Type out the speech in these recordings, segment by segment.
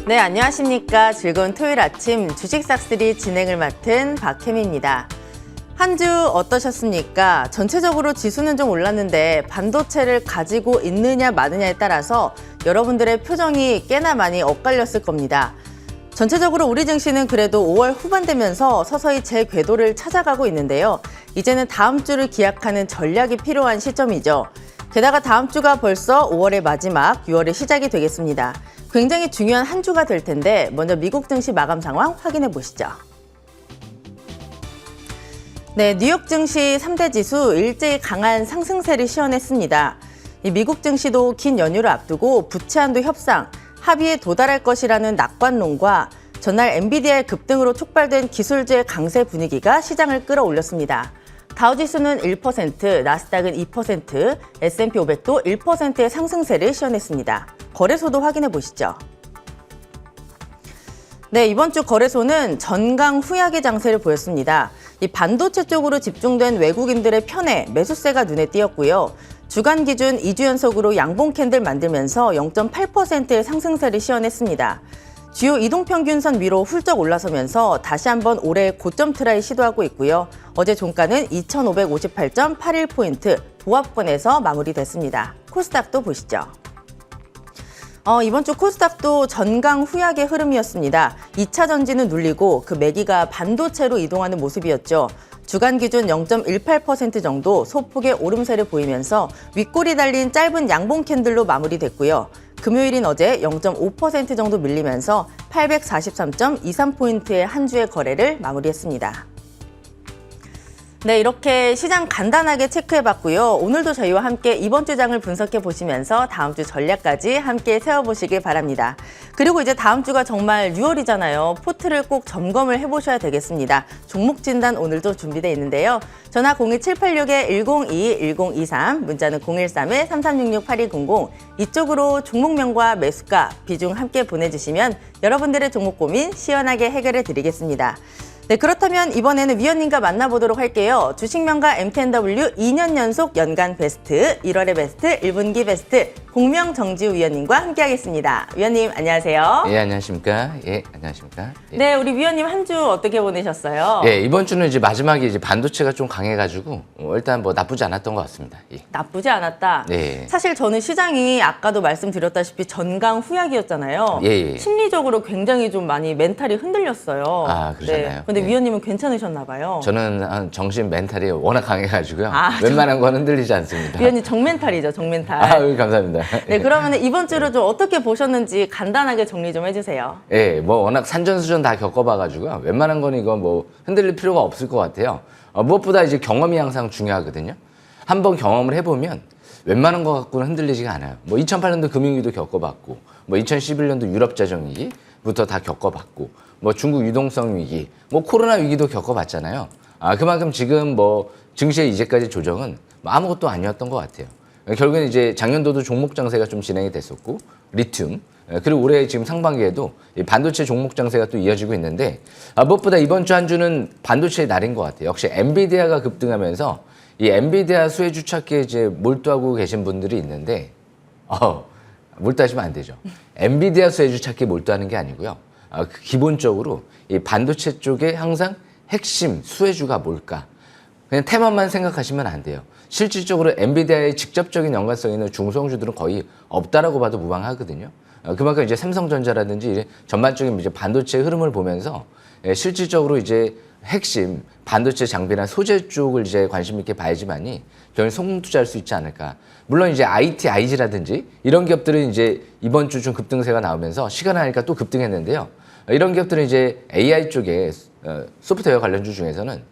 네, 안녕하십니까. 즐거운 토요일 아침 주식 싹쓸이 진행을 맡은 박혜미입니다. 한 주 어떠셨습니까? 전체적으로 지수는 좀 올랐는데 반도체를 가지고 있느냐 마느냐에 따라서 여러분들의 표정이 꽤나 많이 엇갈렸을 겁니다. 전체적으로 우리 증시는 그래도 5월 후반 되면서 서서히 재궤도를 찾아가고 있는데요. 이제는 다음 주를 기약하는 전략이 필요한 시점이죠. 게다가 다음 주가 벌써 5월의 마지막, 6월의 시작이 되겠습니다. 굉장히 중요한 한 주가 될 텐데 먼저 미국 증시 마감 상황 확인해 보시죠. 네, 뉴욕 증시 3대 지수 일제히 강한 상승세를 시현했습니다. 미국 증시도 긴 연휴를 앞두고 부채 한도 협상, 합의에 도달할 것이라는 낙관론과 전날 엔비디아의 급등으로 촉발된 기술주의 강세 분위기가 시장을 끌어올렸습니다. 다우지수는 1%, 나스닥은 2%, S&P 500도 1%의 상승세를 시현했습니다. 거래소도 확인해 보시죠. 네, 이번 주 거래소는 전강후약의 장세를 보였습니다. 이 반도체 쪽으로 집중된 외국인들의 편애, 매수세가 눈에 띄었고요. 주간 기준 2주 연속으로 양봉 캔들 만들면서 0.8%의 상승세를 시현했습니다. 주요 이동평균선 위로 훌쩍 올라서면서 다시 한번 올해의 고점 트라이 시도하고 있고요. 어제 종가는 2,558.81포인트 보합권에서 마무리됐습니다. 코스닥도 보시죠. 이번 주 코스닥도 전강후약의 흐름이었습니다. 2차 전지는 눌리고 그 매기가 반도체로 이동하는 모습이었죠. 주간 기준 0.18% 정도 소폭의 오름세를 보이면서 윗골이 달린 짧은 양봉 캔들로 마무리됐고요. 금요일인 어제 0.5% 정도 밀리면서 843.23포인트의 한 주의 거래를 마무리했습니다. 네, 이렇게 시장 간단하게 체크해봤고요. 오늘도 저희와 함께 이번 주 장을 분석해 보시면서 다음 주 전략까지 함께 세워보시길 바랍니다. 그리고 이제 다음 주가 정말 6월이잖아요. 포트를 꼭 점검을 해보셔야 되겠습니다. 종목 진단 오늘도 준비되어 있는데요. 전화 02786-1022-1023, 문자는 013-3366-8200 이쪽으로 종목명과 매수가, 비중 함께 보내주시면 여러분들의 종목 고민 시원하게 해결해 드리겠습니다. 네, 그렇다면 이번에는 위원님과 만나보도록 할게요. 주식명가 MTNW 2년 연속 연간 베스트, 1월의 베스트, 1분기 베스트 공명정지우 위원님과 함께하겠습니다. 위원님 안녕하세요. 예, 안녕하십니까. 예, 안녕하십니까. 예. 네, 우리 위원님 한 주 어떻게 보내셨어요? 예, 이번 주는 이제 마지막에 이제 반도체가 좀 강해가지고 일단 뭐 나쁘지 않았던 것 같습니다. 예. 나쁘지 않았다. 네. 사실 저는 시장이 아까도 말씀드렸다시피 전강후약이었잖아요. 예. 심리적으로 굉장히 좀 많이 멘탈이 흔들렸어요. 아, 그러셨나요? 네. 근데 예. 위원님은 괜찮으셨나 봐요. 저는 정신 멘탈이 워낙 강해가지고요. 아, 웬만한 건 흔들리지 않습니다. 위원님 정멘탈이죠, 정멘탈. 아, 감사합니다. 네, 그러면 이번 주를 좀 어떻게 보셨는지 간단하게 정리 좀 해주세요. 예, 뭐 워낙 산전수전 다 겪어봐가지고요. 웬만한 건 이거 뭐 흔들릴 필요가 없을 것 같아요. 무엇보다 이제 경험이 항상 중요하거든요. 한번 경험을 해보면 웬만한 거 갖고는 흔들리지가 않아요. 뭐 2008년도 금융위기도 겪어봤고, 뭐 2011년도 유럽자정위기부터 다 겪어봤고, 뭐 중국 유동성 위기, 뭐 코로나 위기도 겪어봤잖아요. 그만큼 지금 뭐 증시의 이제까지 조정은 뭐 아무것도 아니었던 것 같아요. 결국엔 이제 작년도도 종목 장세가 좀 진행이 됐었고, 리튬, 그리고 올해 지금 상반기에도 반도체 종목 장세가 또 이어지고 있는데, 무엇보다 이번 주 한 주는 반도체의 날인 것 같아요. 역시 엔비디아가 급등하면서 이 엔비디아 수혜주착기에 이제 몰두하고 계신 분들이 있는데, 몰두하시면 안 되죠. 엔비디아 수혜주착기에 몰두하는 게 아니고요. 기본적으로 이 반도체 쪽에 항상 핵심 수혜주가 뭘까? 그냥 테마만 생각하시면 안 돼요. 실질적으로 엔비디아의 직접적인 연관성 있는 중소형주들은 거의 없다라고 봐도 무방하거든요. 그만큼 이제 삼성전자라든지 전반적인 이제 반도체 흐름을 보면서 실질적으로 이제 핵심 반도체 장비나 소재 쪽을 이제 관심 있게 봐야지만이 결국 성공 투자할 수 있지 않을까. 물론 이제 IT, IG라든지 이런 기업들은 이제 이번 주 좀 급등세가 나오면서 시간 하니까 또 급등했는데요. 이런 기업들은 이제 AI 쪽에 소프트웨어 관련주 중에서는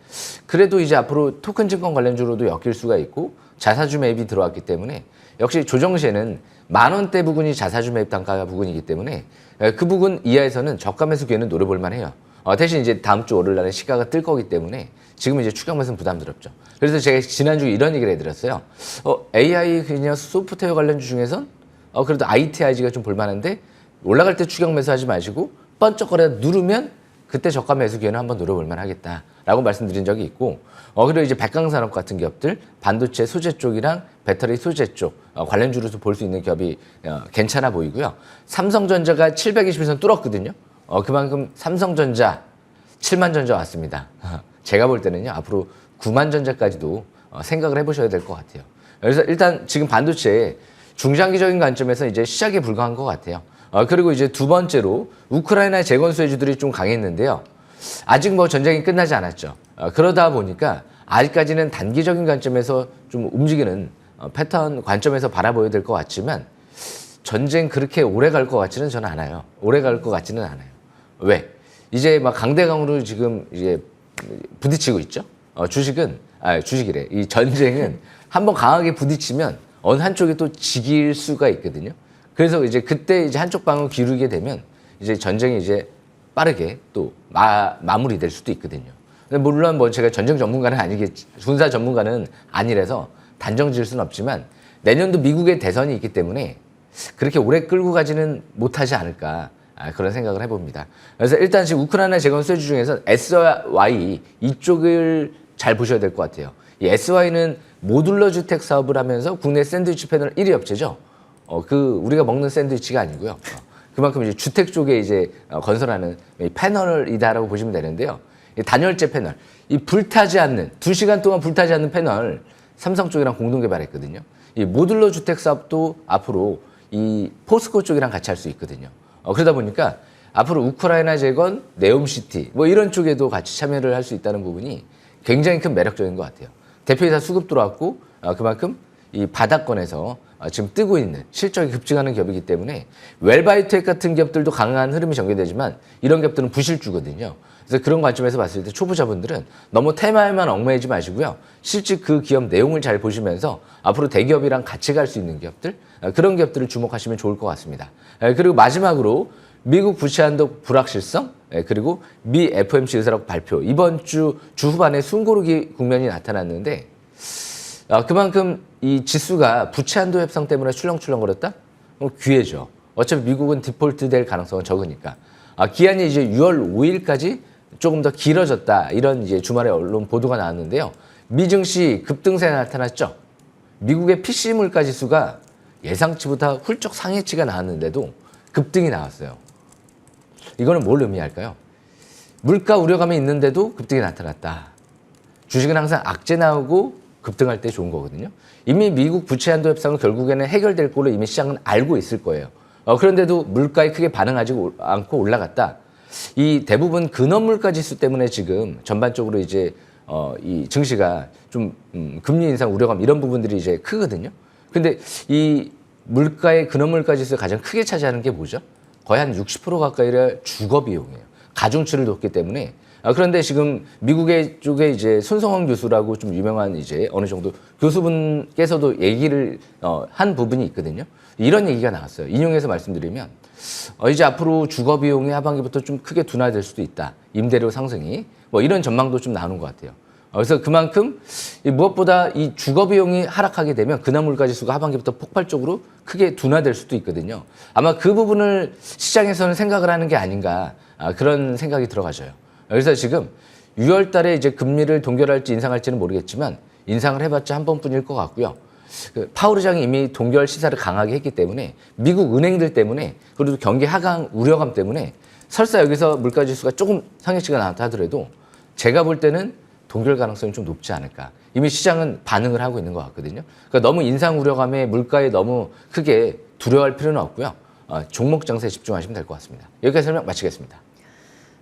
그래도 이제 앞으로 토큰 증권 관련주로도 엮일 수가 있고 자사주 매입이 들어왔기 때문에 역시 조정 시에는 10,000원대 부근이 자사주 매입 단가 부근이기 때문에 그 부근 이하에서는 저가 매수 기회는 노려볼 만해요. 대신 이제 다음 주 월요일 날에 시가가 뜰 거기 때문에 지금 이제 추격 매수는 부담스럽죠. 그래서 제가 지난주에 이런 얘기를 해드렸어요. AI 그냥 소프트웨어 관련주 중에선 그래도 ITIG가 좀 볼만한데 올라갈 때 추격 매수하지 마시고 번쩍거려 누르면 그때 저가 매수 기회는 한번 노려볼 만하겠다라고 말씀드린 적이 있고 그리고 이제 백강산업 같은 기업들 반도체 소재 쪽이랑 배터리 소재 쪽 관련주로서 볼 수 있는 기업이 괜찮아 보이고요. 삼성전자가 720에서 뚫었거든요. 그만큼 삼성전자 7만 전자 왔습니다. 제가 볼 때는요, 앞으로 9만 전자까지도 생각을 해보셔야 될 것 같아요. 그래서 일단 지금 반도체 중장기적인 관점에서 이제 시작에 불과한 것 같아요. 그리고 이제 두 번째로 우크라이나 재건 수혜주들이 좀 강했는데요. 아직 뭐 전쟁이 끝나지 않았죠. 그러다 보니까 아직까지는 단기적인 관점에서 좀 움직이는 패턴 관점에서 바라봐야 될 것 같지만 전쟁 그렇게 오래 갈 것 같지는 저는 않아요. 오래 갈 것 같지는 않아요. 왜? 이제 막 강대강으로 지금 이제 부딪히고 있죠. 주식이래. 이 전쟁은 한번 강하게 부딪히면 어느 한쪽이 또 지길 수가 있거든요. 그래서 이제 그때 이제 한쪽 방을 기울이게 되면 이제 전쟁이 이제 빠르게 또 마무리될 수도 있거든요. 물론 뭐 제가 전쟁 전문가는 아니겠지, 군사 전문가는 아니라서 단정 지을 수는 없지만 내년도 미국의 대선이 있기 때문에 그렇게 오래 끌고 가지는 못하지 않을까 그런 생각을 해봅니다. 그래서 일단 지금 우크라이나 재건 수혜주 중에서 SY 이쪽을 잘 보셔야 될 것 같아요. 이 SY는 모듈러 주택 사업을 하면서 국내 샌드위치 패널 1위 업체죠. 우리가 먹는 샌드위치가 아니고요. 그만큼 이제 주택 쪽에 이제 건설하는 패널이다라고 보시면 되는데요. 이 단열재 패널, 이 불타지 않는 2시간 동안 불타지 않는 패널 삼성 쪽이랑 공동 개발했거든요. 이 모듈러 주택 사업도 앞으로 이 포스코 쪽이랑 같이 할 수 있거든요. 그러다 보니까 앞으로 우크라이나 재건, 네옴시티 뭐 이런 쪽에도 같이 참여를 할 수 있다는 부분이 굉장히 큰 매력적인 것 같아요. 대표이사 수급 들어왔고 그만큼 이 바닥권에서 지금 뜨고 있는 실적이 급증하는 기업이기 때문에 웰바이오텍 같은 기업들도 강한 흐름이 전개되지만 이런 기업들은 부실주거든요. 그래서 그런 관점에서 봤을 때 초보자분들은 너무 테마에만 얽매이지 마시고요. 실제 그 기업 내용을 잘 보시면서 앞으로 대기업이랑 같이 갈 수 있는 기업들, 그런 기업들을 주목하시면 좋을 것 같습니다. 그리고 마지막으로 미국 부채 한도 불확실성, 그리고 미 FOMC 의사록 발표, 이번 주 후반에 숨고르기 국면이 나타났는데 그만큼 이 지수가 부채 한도 협상 때문에 출렁출렁거렸다? 기회죠. 어차피 미국은 디폴트 될 가능성은 적으니까. 기한이 이제 6월 5일까지 조금 더 길어졌다. 이런 이제 주말에 언론 보도가 나왔는데요. 미증시 급등세 나타났죠. 미국의 PC 물가 지수가 예상치보다 훌쩍 상해치가 나왔는데도 급등이 나왔어요. 이거는 뭘 의미할까요? 물가 우려감이 있는데도 급등이 나타났다. 주식은 항상 악재 나오고 급등할 때 좋은 거거든요. 이미 미국 부채 한도 협상은 결국에는 해결될 걸로 이미 시장은 알고 있을 거예요. 그런데도 물가에 크게 반응하지 않고 올라갔다. 이 대부분 근원물가 지수 때문에 지금 전반적으로 이제 이 증시가 좀 금리 인상 우려감 이런 부분들이 이제 크거든요. 근데 이 물가의 근원물가 지수가 가장 크게 차지하는 게 뭐죠? 거의 한 60% 가까이를 주거 비용이에요. 가중치를 뒀기 때문에. 그런데 지금 미국의 쪽에 이제 손성원 교수라고 좀 유명한 이제 어느 정도 교수분께서도 얘기를 한 부분이 있거든요. 이런 얘기가 나왔어요. 인용해서 말씀드리면 이제 앞으로 주거 비용이 하반기부터 좀 크게 둔화될 수도 있다. 임대료 상승이 뭐 이런 전망도 좀 나오는 것 같아요. 그래서 그만큼 무엇보다 이 주거 비용이 하락하게 되면 근원물가 지수가 하반기부터 폭발적으로 크게 둔화될 수도 있거든요. 아마 그 부분을 시장에서는 생각을 하는 게 아닌가 그런 생각이 들어가져요. 그래서 지금 6월 달에 이제 금리를 동결할지 인상할지는 모르겠지만 인상을 해봤자 한 번뿐일 것 같고요. 파월 의장이 이미 동결 시사를 강하게 했기 때문에 미국 은행들 때문에 그리고 경기 하강 우려감 때문에 설사 여기서 물가 지수가 조금 상해치가 나왔다 하더라도 제가 볼 때는 동결 가능성이 좀 높지 않을까. 이미 시장은 반응을 하고 있는 것 같거든요. 그러니까 너무 인상 우려감에 물가에 너무 크게 두려워할 필요는 없고요. 종목 장세에 집중하시면 될 것 같습니다. 여기까지 설명 마치겠습니다.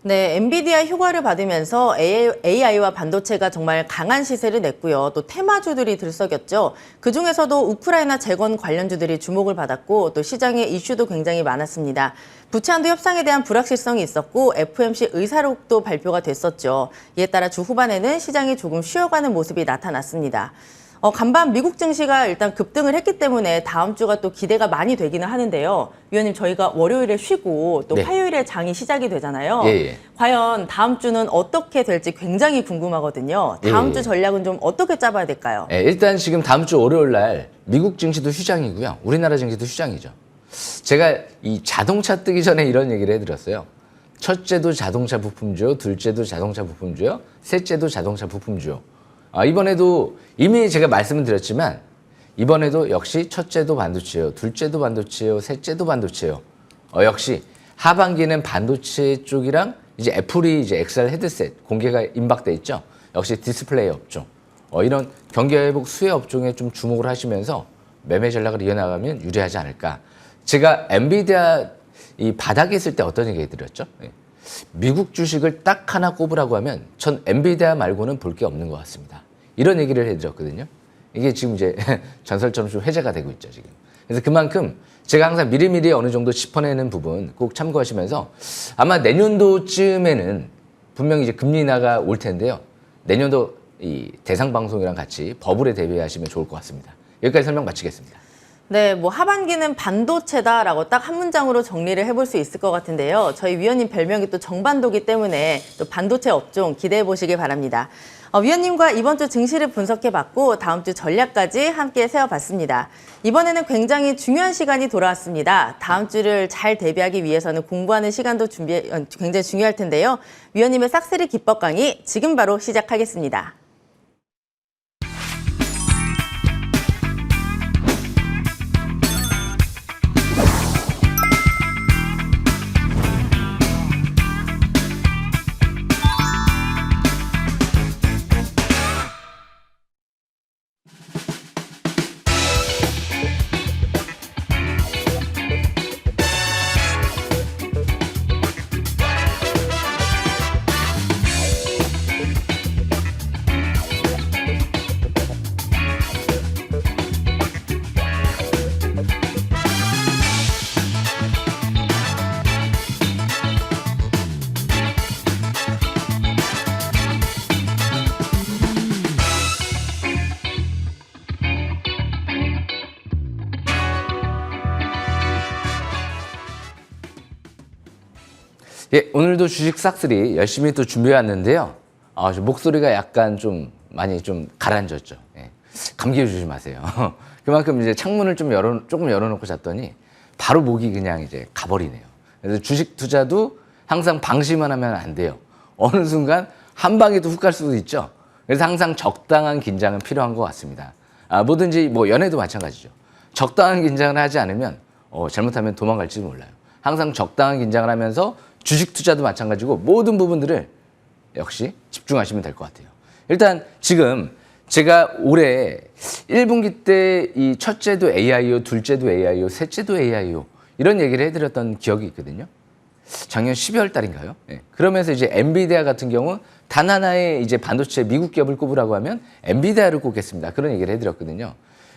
네, 엔비디아 휴가를 받으면서 AI와 반도체가 정말 강한 시세를 냈고요. 또 테마주들이 들썩였죠. 그중에서도 우크라이나 재건 관련주들이 주목을 받았고 또 시장의 이슈도 굉장히 많았습니다. 부채 한도 협상에 대한 불확실성이 있었고 FOMC 의사록도 발표가 됐었죠. 이에 따라 주 후반에는 시장이 조금 쉬어가는 모습이 나타났습니다. 간밤 미국 증시가 일단 급등을 했기 때문에 다음 주가 또 기대가 많이 되기는 하는데요. 위원님, 저희가 월요일에 쉬고 또 화요일에 장이 시작이 되잖아요. 예. 과연 다음 주는 어떻게 될지 굉장히 궁금하거든요. 다음 주 전략은 좀 어떻게 짜봐야 될까요? 일단 지금 다음 주 월요일 날 미국 증시도 휴장이고요. 우리나라 증시도 휴장이죠. 제가 이 자동차 뜨기 전에 이런 얘기를 해드렸어요. 첫째도 자동차 부품주요, 둘째도 자동차 부품주요, 셋째도 자동차 부품주요. 이번에도 이미 제가 말씀을 드렸지만 이번에도 역시 첫째도 반도체예요. 둘째도 반도체예요. 셋째도 반도체예요. 역시 하반기는 반도체 쪽이랑 이제 애플이 이제 XR 헤드셋 공개가 임박돼 있죠. 역시 디스플레이 업종. 이런 경기 회복 수혜 업종에 좀 주목을 하시면서 매매 전략을 이어나가면 유리하지 않을까. 제가 엔비디아 이 바닥에 있을 때 어떤 얘기 드렸죠? 미국 주식을 딱 하나 꼽으라고 하면 전 엔비디아 말고는 볼 게 없는 것 같습니다. 이런 얘기를 해드렸거든요. 이게 지금 이제 전설처럼 좀 회자가 되고 있죠, 지금. 그래서 그만큼 제가 항상 미리미리 어느 정도 짚어내는 부분 꼭 참고하시면서 아마 내년도쯤에는 분명히 이제 금리 인하가 올 텐데요. 내년도 이 대상 방송이랑 같이 버블에 대비하시면 좋을 것 같습니다. 여기까지 설명 마치겠습니다. 네, 뭐 하반기는 반도체다라고 딱 한 문장으로 정리를 해볼 수 있을 것 같은데요. 저희 위원님 별명이 또 정반도기 때문에 또 반도체 업종 기대해 보시길 바랍니다. 위원님과 이번 주 증시를 분석해봤고 다음 주 전략까지 함께 세워봤습니다. 이번에는 굉장히 중요한 시간이 돌아왔습니다. 다음 주를 잘 대비하기 위해서는 공부하는 시간도 굉장히 중요할 텐데요. 위원님의 싹쓸이 기법 강의 지금 바로 시작하겠습니다. 예, 오늘도 주식 싹쓸이 열심히 또 준비해 왔는데요. 목소리가 약간 좀 많이 좀 가라앉았죠. 예, 감기 조심하세요. 그만큼 이제 창문을 조금 열어놓고 잤더니 바로 목이 그냥 이제 가버리네요. 그래서 주식 투자도 항상 방심만 하면 안 돼요. 어느 순간 한 방에도 훅 갈 수도 있죠. 그래서 항상 적당한 긴장은 필요한 것 같습니다. 뭐든지 뭐 연애도 마찬가지죠. 적당한 긴장을 하지 않으면 잘못하면 도망갈지도 몰라요. 항상 적당한 긴장을 하면서 주식 투자도 마찬가지고 모든 부분들을 역시 집중하시면 될 것 같아요. 일단 지금 제가 올해 1분기 때 이 첫째도 AIO, 둘째도 AIO, 셋째도 AIO 이런 얘기를 해드렸던 기억이 있거든요. 작년 12월 달인가요? 네. 그러면서 이제 엔비디아 같은 경우 단 하나의 이제 반도체 미국 기업을 꼽으라고 하면 엔비디아를 꼽겠습니다. 그런 얘기를 해드렸거든요.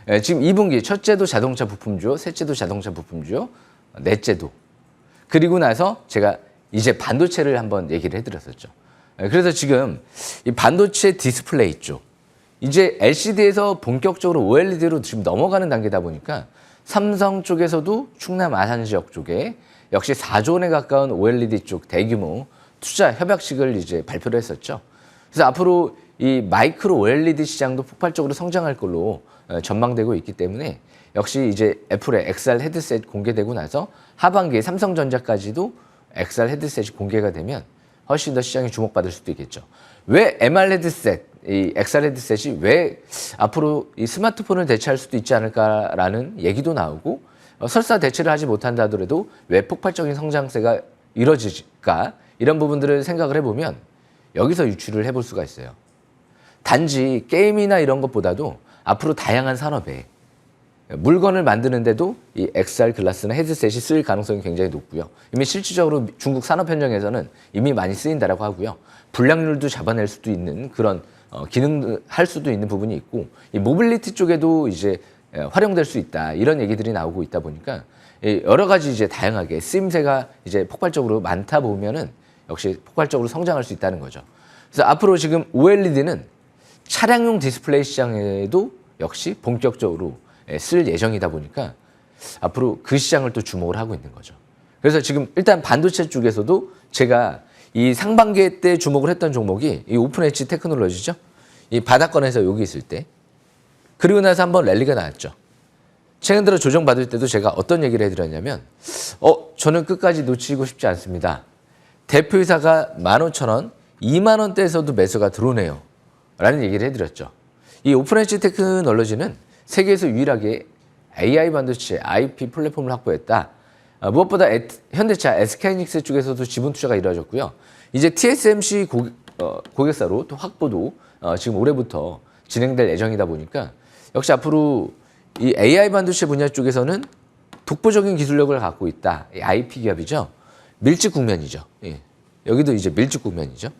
네, 지금 2분기 첫째도 자동차 부품주요, 셋째도 자동차 부품주요, 넷째도. 그리고 나서 제가 이제 반도체를 한번 얘기를 해드렸었죠. 그래서 지금 이 반도체 디스플레이 쪽, 이제 LCD에서 본격적으로 OLED로 지금 넘어가는 단계다 보니까 삼성 쪽에서도 충남 아산 지역 쪽에 역시 4조 원에 가까운 OLED 쪽 대규모 투자 협약식을 이제 발표를 했었죠. 그래서 앞으로 이 마이크로 OLED 시장도 폭발적으로 성장할 걸로 전망되고 있기 때문에 역시 이제 애플의 XR 헤드셋 공개되고 나서 하반기에 삼성전자까지도 XR 헤드셋이 공개가 되면 훨씬 더 시장이 주목받을 수도 있겠죠. 왜 MR 헤드셋, 이 XR 헤드셋이 왜 앞으로 이 스마트폰을 대체할 수도 있지 않을까라는 얘기도 나오고 설사 대체를 하지 못한다 하더라도 왜 폭발적인 성장세가 이뤄질까 이런 부분들을 생각을 해보면 여기서 유추를 해볼 수가 있어요. 단지 게임이나 이런 것보다도 앞으로 다양한 산업에 물건을 만드는데도 이 XR 글라스나 헤드셋이 쓰일 가능성이 굉장히 높고요. 이미 실질적으로 중국 산업 현장에서는 이미 많이 쓰인다라고 하고요. 불량률도 잡아낼 수도 있는 그런 기능을 할 수도 있는 부분이 있고 이 모빌리티 쪽에도 이제 활용될 수 있다 이런 얘기들이 나오고 있다 보니까 여러 가지 이제 다양하게 쓰임새가 이제 폭발적으로 많다 보면은 역시 폭발적으로 성장할 수 있다는 거죠. 그래서 앞으로 지금 OLED는 차량용 디스플레이 시장에도 역시 본격적으로 쓸 예정이다 보니까 앞으로 그 시장을 또 주목을 하고 있는 거죠. 그래서 지금 일단 반도체 쪽에서도 제가 이 상반기 때 주목을 했던 종목이 이 오픈 엣지 테크놀로지죠. 이 바닥권에서 여기 있을 때 그리고 나서 한번 랠리가 나왔죠. 최근 들어 조정받을 때도 제가 어떤 얘기를 해드렸냐면 저는 끝까지 놓치고 싶지 않습니다. 대표이사가 15,000원, 20,000원대에서도 매수가 들어오네요. 라는 얘기를 해드렸죠. 이 오픈 엣지 테크놀로지는 세계에서 유일하게 AI 반도체 IP 플랫폼을 확보했다. 무엇보다 현대차 SK하이닉스 쪽에서도 지분 투자가 이루어졌고요. 이제 TSMC 고객사로 또 확보도 지금 올해부터 진행될 예정이다 보니까 역시 앞으로 이 AI 반도체 분야 쪽에서는 독보적인 기술력을 갖고 있다. 이 IP 기업이죠. 밀집 국면이죠. 예. 여기도 이제 밀집 국면이죠.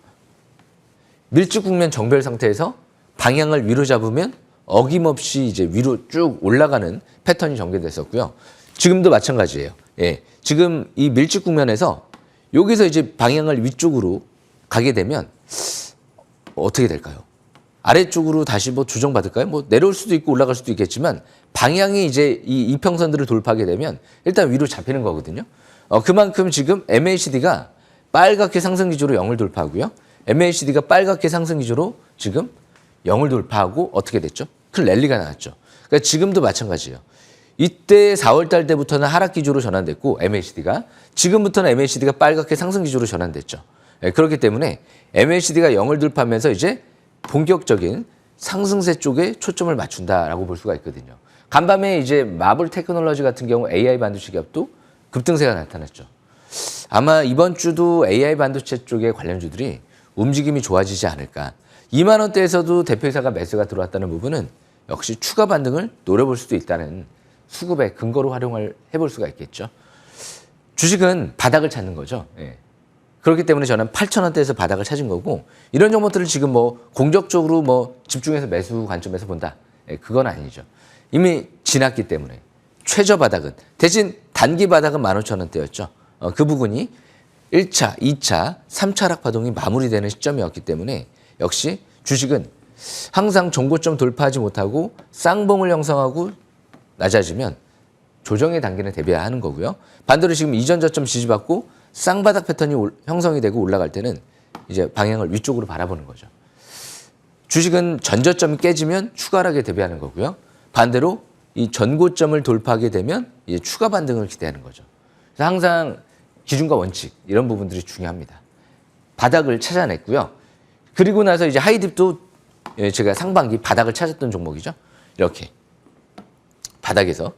밀집 국면 정별 상태에서 방향을 위로 잡으면 어김없이 이제 위로 쭉 올라가는 패턴이 전개됐었고요. 지금도 마찬가지예요. 예. 지금 이 밀집 국면에서 여기서 이제 방향을 위쪽으로 가게 되면 어떻게 될까요? 아래쪽으로 다시 뭐 조정받을까요? 뭐 내려올 수도 있고 올라갈 수도 있겠지만 방향이 이제 이 이평선들을 돌파하게 되면 일단 위로 잡히는 거거든요. 그만큼 지금 MACD가 빨갛게 상승 기조로 0을 돌파하고요. MACD가 빨갛게 상승 기조로 지금 0을 돌파하고 어떻게 됐죠? 큰 랠리가 나왔죠. 그러니까 지금도 마찬가지예요. 이때 4월 달 때부터는 하락 기조로 전환됐고 MACD가 지금부터는 MACD가 빨갛게 상승 기조로 전환됐죠. 그렇기 때문에 MACD가 0을 돌파하면서 이제 본격적인 상승세 쪽에 초점을 맞춘다라고 볼 수가 있거든요. 간밤에 이제 마블 테크놀로지 같은 경우 AI 반도체 기업도 급등세가 나타났죠. 아마 이번 주도 AI 반도체 쪽의 관련주들이 움직임이 좋아지지 않을까. 2만 원대에서도 대표이사가 매수가 들어왔다는 부분은 역시 추가 반등을 노려볼 수도 있다는 수급의 근거로 활용을 해볼 수가 있겠죠. 주식은 바닥을 찾는 거죠. 예. 그렇기 때문에 저는 8,000원대에서 바닥을 찾은 거고 이런 종목들을 지금 뭐 공격적으로 뭐 집중해서 매수 관점에서 본다. 예, 그건 아니죠. 이미 지났기 때문에 최저 바닥은 대신 단기 바닥은 15,000원대였죠. 그 부분이 1차, 2차, 3차 하락 파동이 마무리되는 시점이었기 때문에 역시 주식은 항상 정고점 돌파하지 못하고 쌍봉을 형성하고 낮아지면 조정의 단계는 대비해야 하는 거고요. 반대로 지금 이전 저점 지지받고 쌍바닥 패턴이 형성이 되고 올라갈 때는 이제 방향을 위쪽으로 바라보는 거죠. 주식은 전저점이 깨지면 추가 하락에 대비하는 거고요. 반대로 이 전고점을 돌파하게 되면 이제 추가 반등을 기대하는 거죠. 그래서 항상 기준과 원칙 이런 부분들이 중요합니다. 바닥을 찾아냈고요. 그리고 나서 이제 하이딥도 제가 상반기 바닥을 찾았던 종목이죠. 이렇게 바닥에서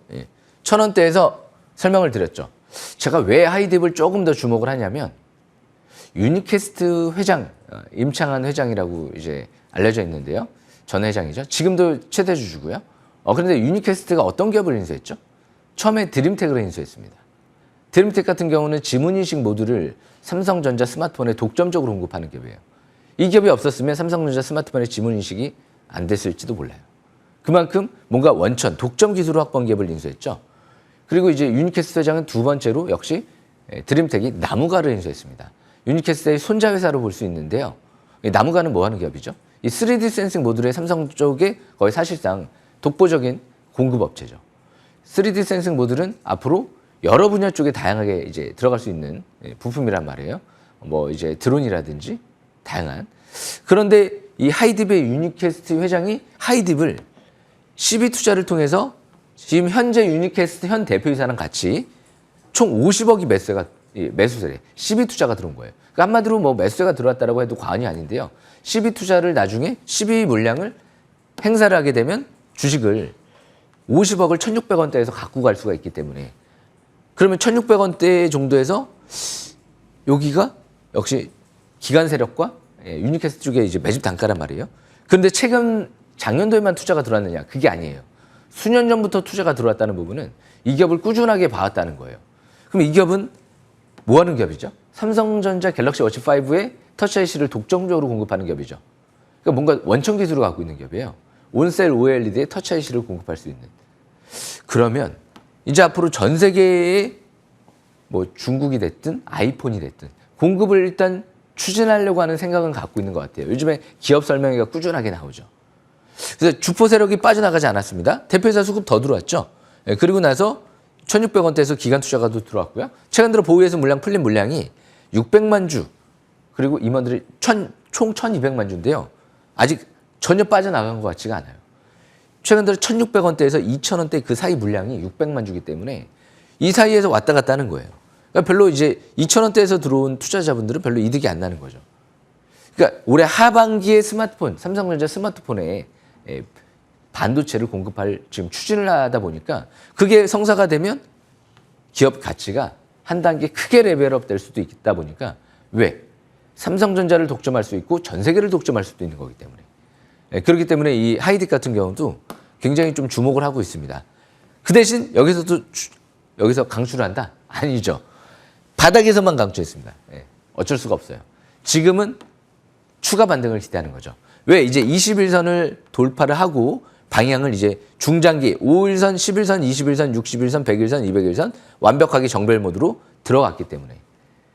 1,000원대에서 설명을 드렸죠. 제가 왜 하이딥을 조금 더 주목을 하냐면 유니캐스트 회장 임창한 회장이라고 이제 알려져 있는데요. 전 회장이죠. 지금도 최대 주주고요. 그런데 유니캐스트가 어떤 기업을 인수했죠? 처음에 드림텍을 인수했습니다. 드림텍 같은 경우는 지문인식 모듈을 삼성전자 스마트폰에 독점적으로 공급하는 기업이에요. 이 기업이 없었으면 삼성전자 스마트폰의 지문인식이 안 됐을지도 몰라요. 그만큼 뭔가 원천, 독점 기술을 확보한 기업을 인수했죠. 그리고 이제 유니캐스트 회장은 두 번째로 역시 드림텍이 나무가를 인수했습니다. 유니캐스트의 손자 회사로 볼 수 있는데요. 나무가는 뭐 하는 기업이죠? 이 3D 센싱 모듈의 삼성 쪽에 거의 사실상 독보적인 공급업체죠. 3D 센싱 모듈은 앞으로 여러 분야 쪽에 다양하게 이제 들어갈 수 있는 부품이란 말이에요. 뭐 이제 드론이라든지 다양한. 그런데 이 하이딥의 유니캐스트 회장이 하이딥을 CB 투자를 통해서 지금 현재 유니캐스트 현 대표이사랑 같이 총 50억이 매수세래. CB 투자가 들어온 거예요. 그러니까 한마디로 뭐 매수세가 들어왔다라고 해도 과언이 아닌데요. CB 투자를 나중에 CB 물량을 행사를 하게 되면 주식을 50억을 1,600원대에서 갖고 갈 수가 있기 때문에 그러면 1,600원대 정도에서 여기가 역시 기관 세력과 유니캐스트 쪽에 이제 매집 단가란 말이에요. 그런데 최근 작년도에만 투자가 들어왔느냐? 그게 아니에요. 수년 전부터 투자가 들어왔다는 부분은 이 기업을 꾸준하게 봐왔다는 거예요. 그럼 이 기업은 뭐 하는 기업이죠? 삼성전자 갤럭시 워치 5에 터치 IC를 독점적으로 공급하는 기업이죠. 그러니까 뭔가 원천 기술을 갖고 있는 기업이에요. 온셀 OLED에 터치 IC를 공급할 수 있는. 그러면 이제 앞으로 전 세계에 뭐 중국이 됐든 아이폰이 됐든 공급을 일단 추진하려고 하는 생각은 갖고 있는 것 같아요. 요즘에 기업 설명회가 꾸준하게 나오죠. 그래서 주포 세력이 빠져나가지 않았습니다. 대표이사 수급 더 들어왔죠. 그리고 나서 1,600원대에서 기관 투자가 또 들어왔고요. 최근 들어 보유해서 물량 풀린 물량이 600만 주 그리고 임원들이 총 1,200만 주인데요. 아직 전혀 빠져나간 것 같지가 않아요. 최근 들어 1,600원대에서 2,000원대 그 사이 물량이 600만 주기 때문에 이 사이에서 왔다 갔다 하는 거예요. 그러니까 별로 이제 2,000원대에서 들어온 투자자분들은 별로 이득이 안 나는 거죠. 그러니까 올해 하반기에 스마트폰, 삼성전자 스마트폰에 반도체를 공급할 지금 추진을 하다 보니까 그게 성사가 되면 기업 가치가 한 단계 크게 레벨업 될 수도 있다 보니까 왜? 삼성전자를 독점할 수 있고 전 세계를 독점할 수도 있는 거기 때문에. 그렇기 때문에 이 하이딕 같은 경우도 굉장히 좀 주목을 하고 있습니다. 그 대신 여기서 강추를 한다? 아니죠. 바닥에서만 강추했습니다. 어쩔 수가 없어요. 지금은 추가 반등을 기대하는 거죠. 왜? 이제 21선을 돌파를 하고 방향을 이제 중장기 5일선, 11선, 21선, 61선, 100일선, 200일선 완벽하게 정배열 모드로 들어갔기 때문에.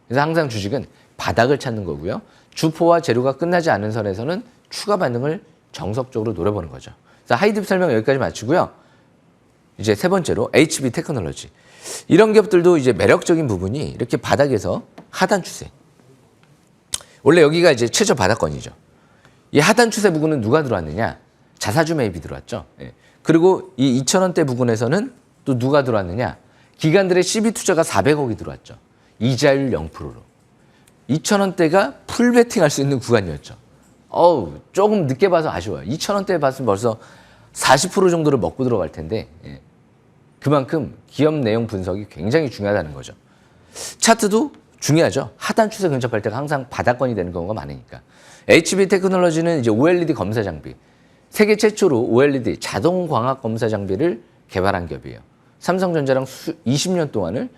그래서 항상 주식은 바닥을 찾는 거고요. 주포와 재료가 끝나지 않은 선에서는 추가 반등을 정석적으로 노려보는 거죠. 그래서 하이딥 설명 여기까지 마치고요. 이제 세 번째로 HB 테크놀로지. 이런 기업들도 이제 매력적인 부분이 이렇게 바닥에서 하단 추세. 원래 여기가 이제 최저 바닥권이죠. 이 하단 추세 부근은 누가 들어왔느냐? 자사주 매입이 들어왔죠. 그리고 이 2,000원대 부근에서는 또 누가 들어왔느냐? 기관들의 CB 투자가 400억이 들어왔죠. 이자율 0%로. 2,000원대가 풀 베팅할 수 있는 구간이었죠. 조금 늦게 봐서 아쉬워요. 2,000원대 봤으면 벌써 40% 정도를 먹고 들어갈 텐데 그만큼 기업 내용 분석이 굉장히 중요하다는 거죠. 차트도 중요하죠. 하단 추세 근접할 때가 항상 바닥권이 되는 경우가 많으니까. HB 테크놀로지는 이제 OLED 검사 장비. 세계 최초로 OLED 자동 광학 검사 장비를 개발한 기업이에요. 삼성전자랑 20년 동안을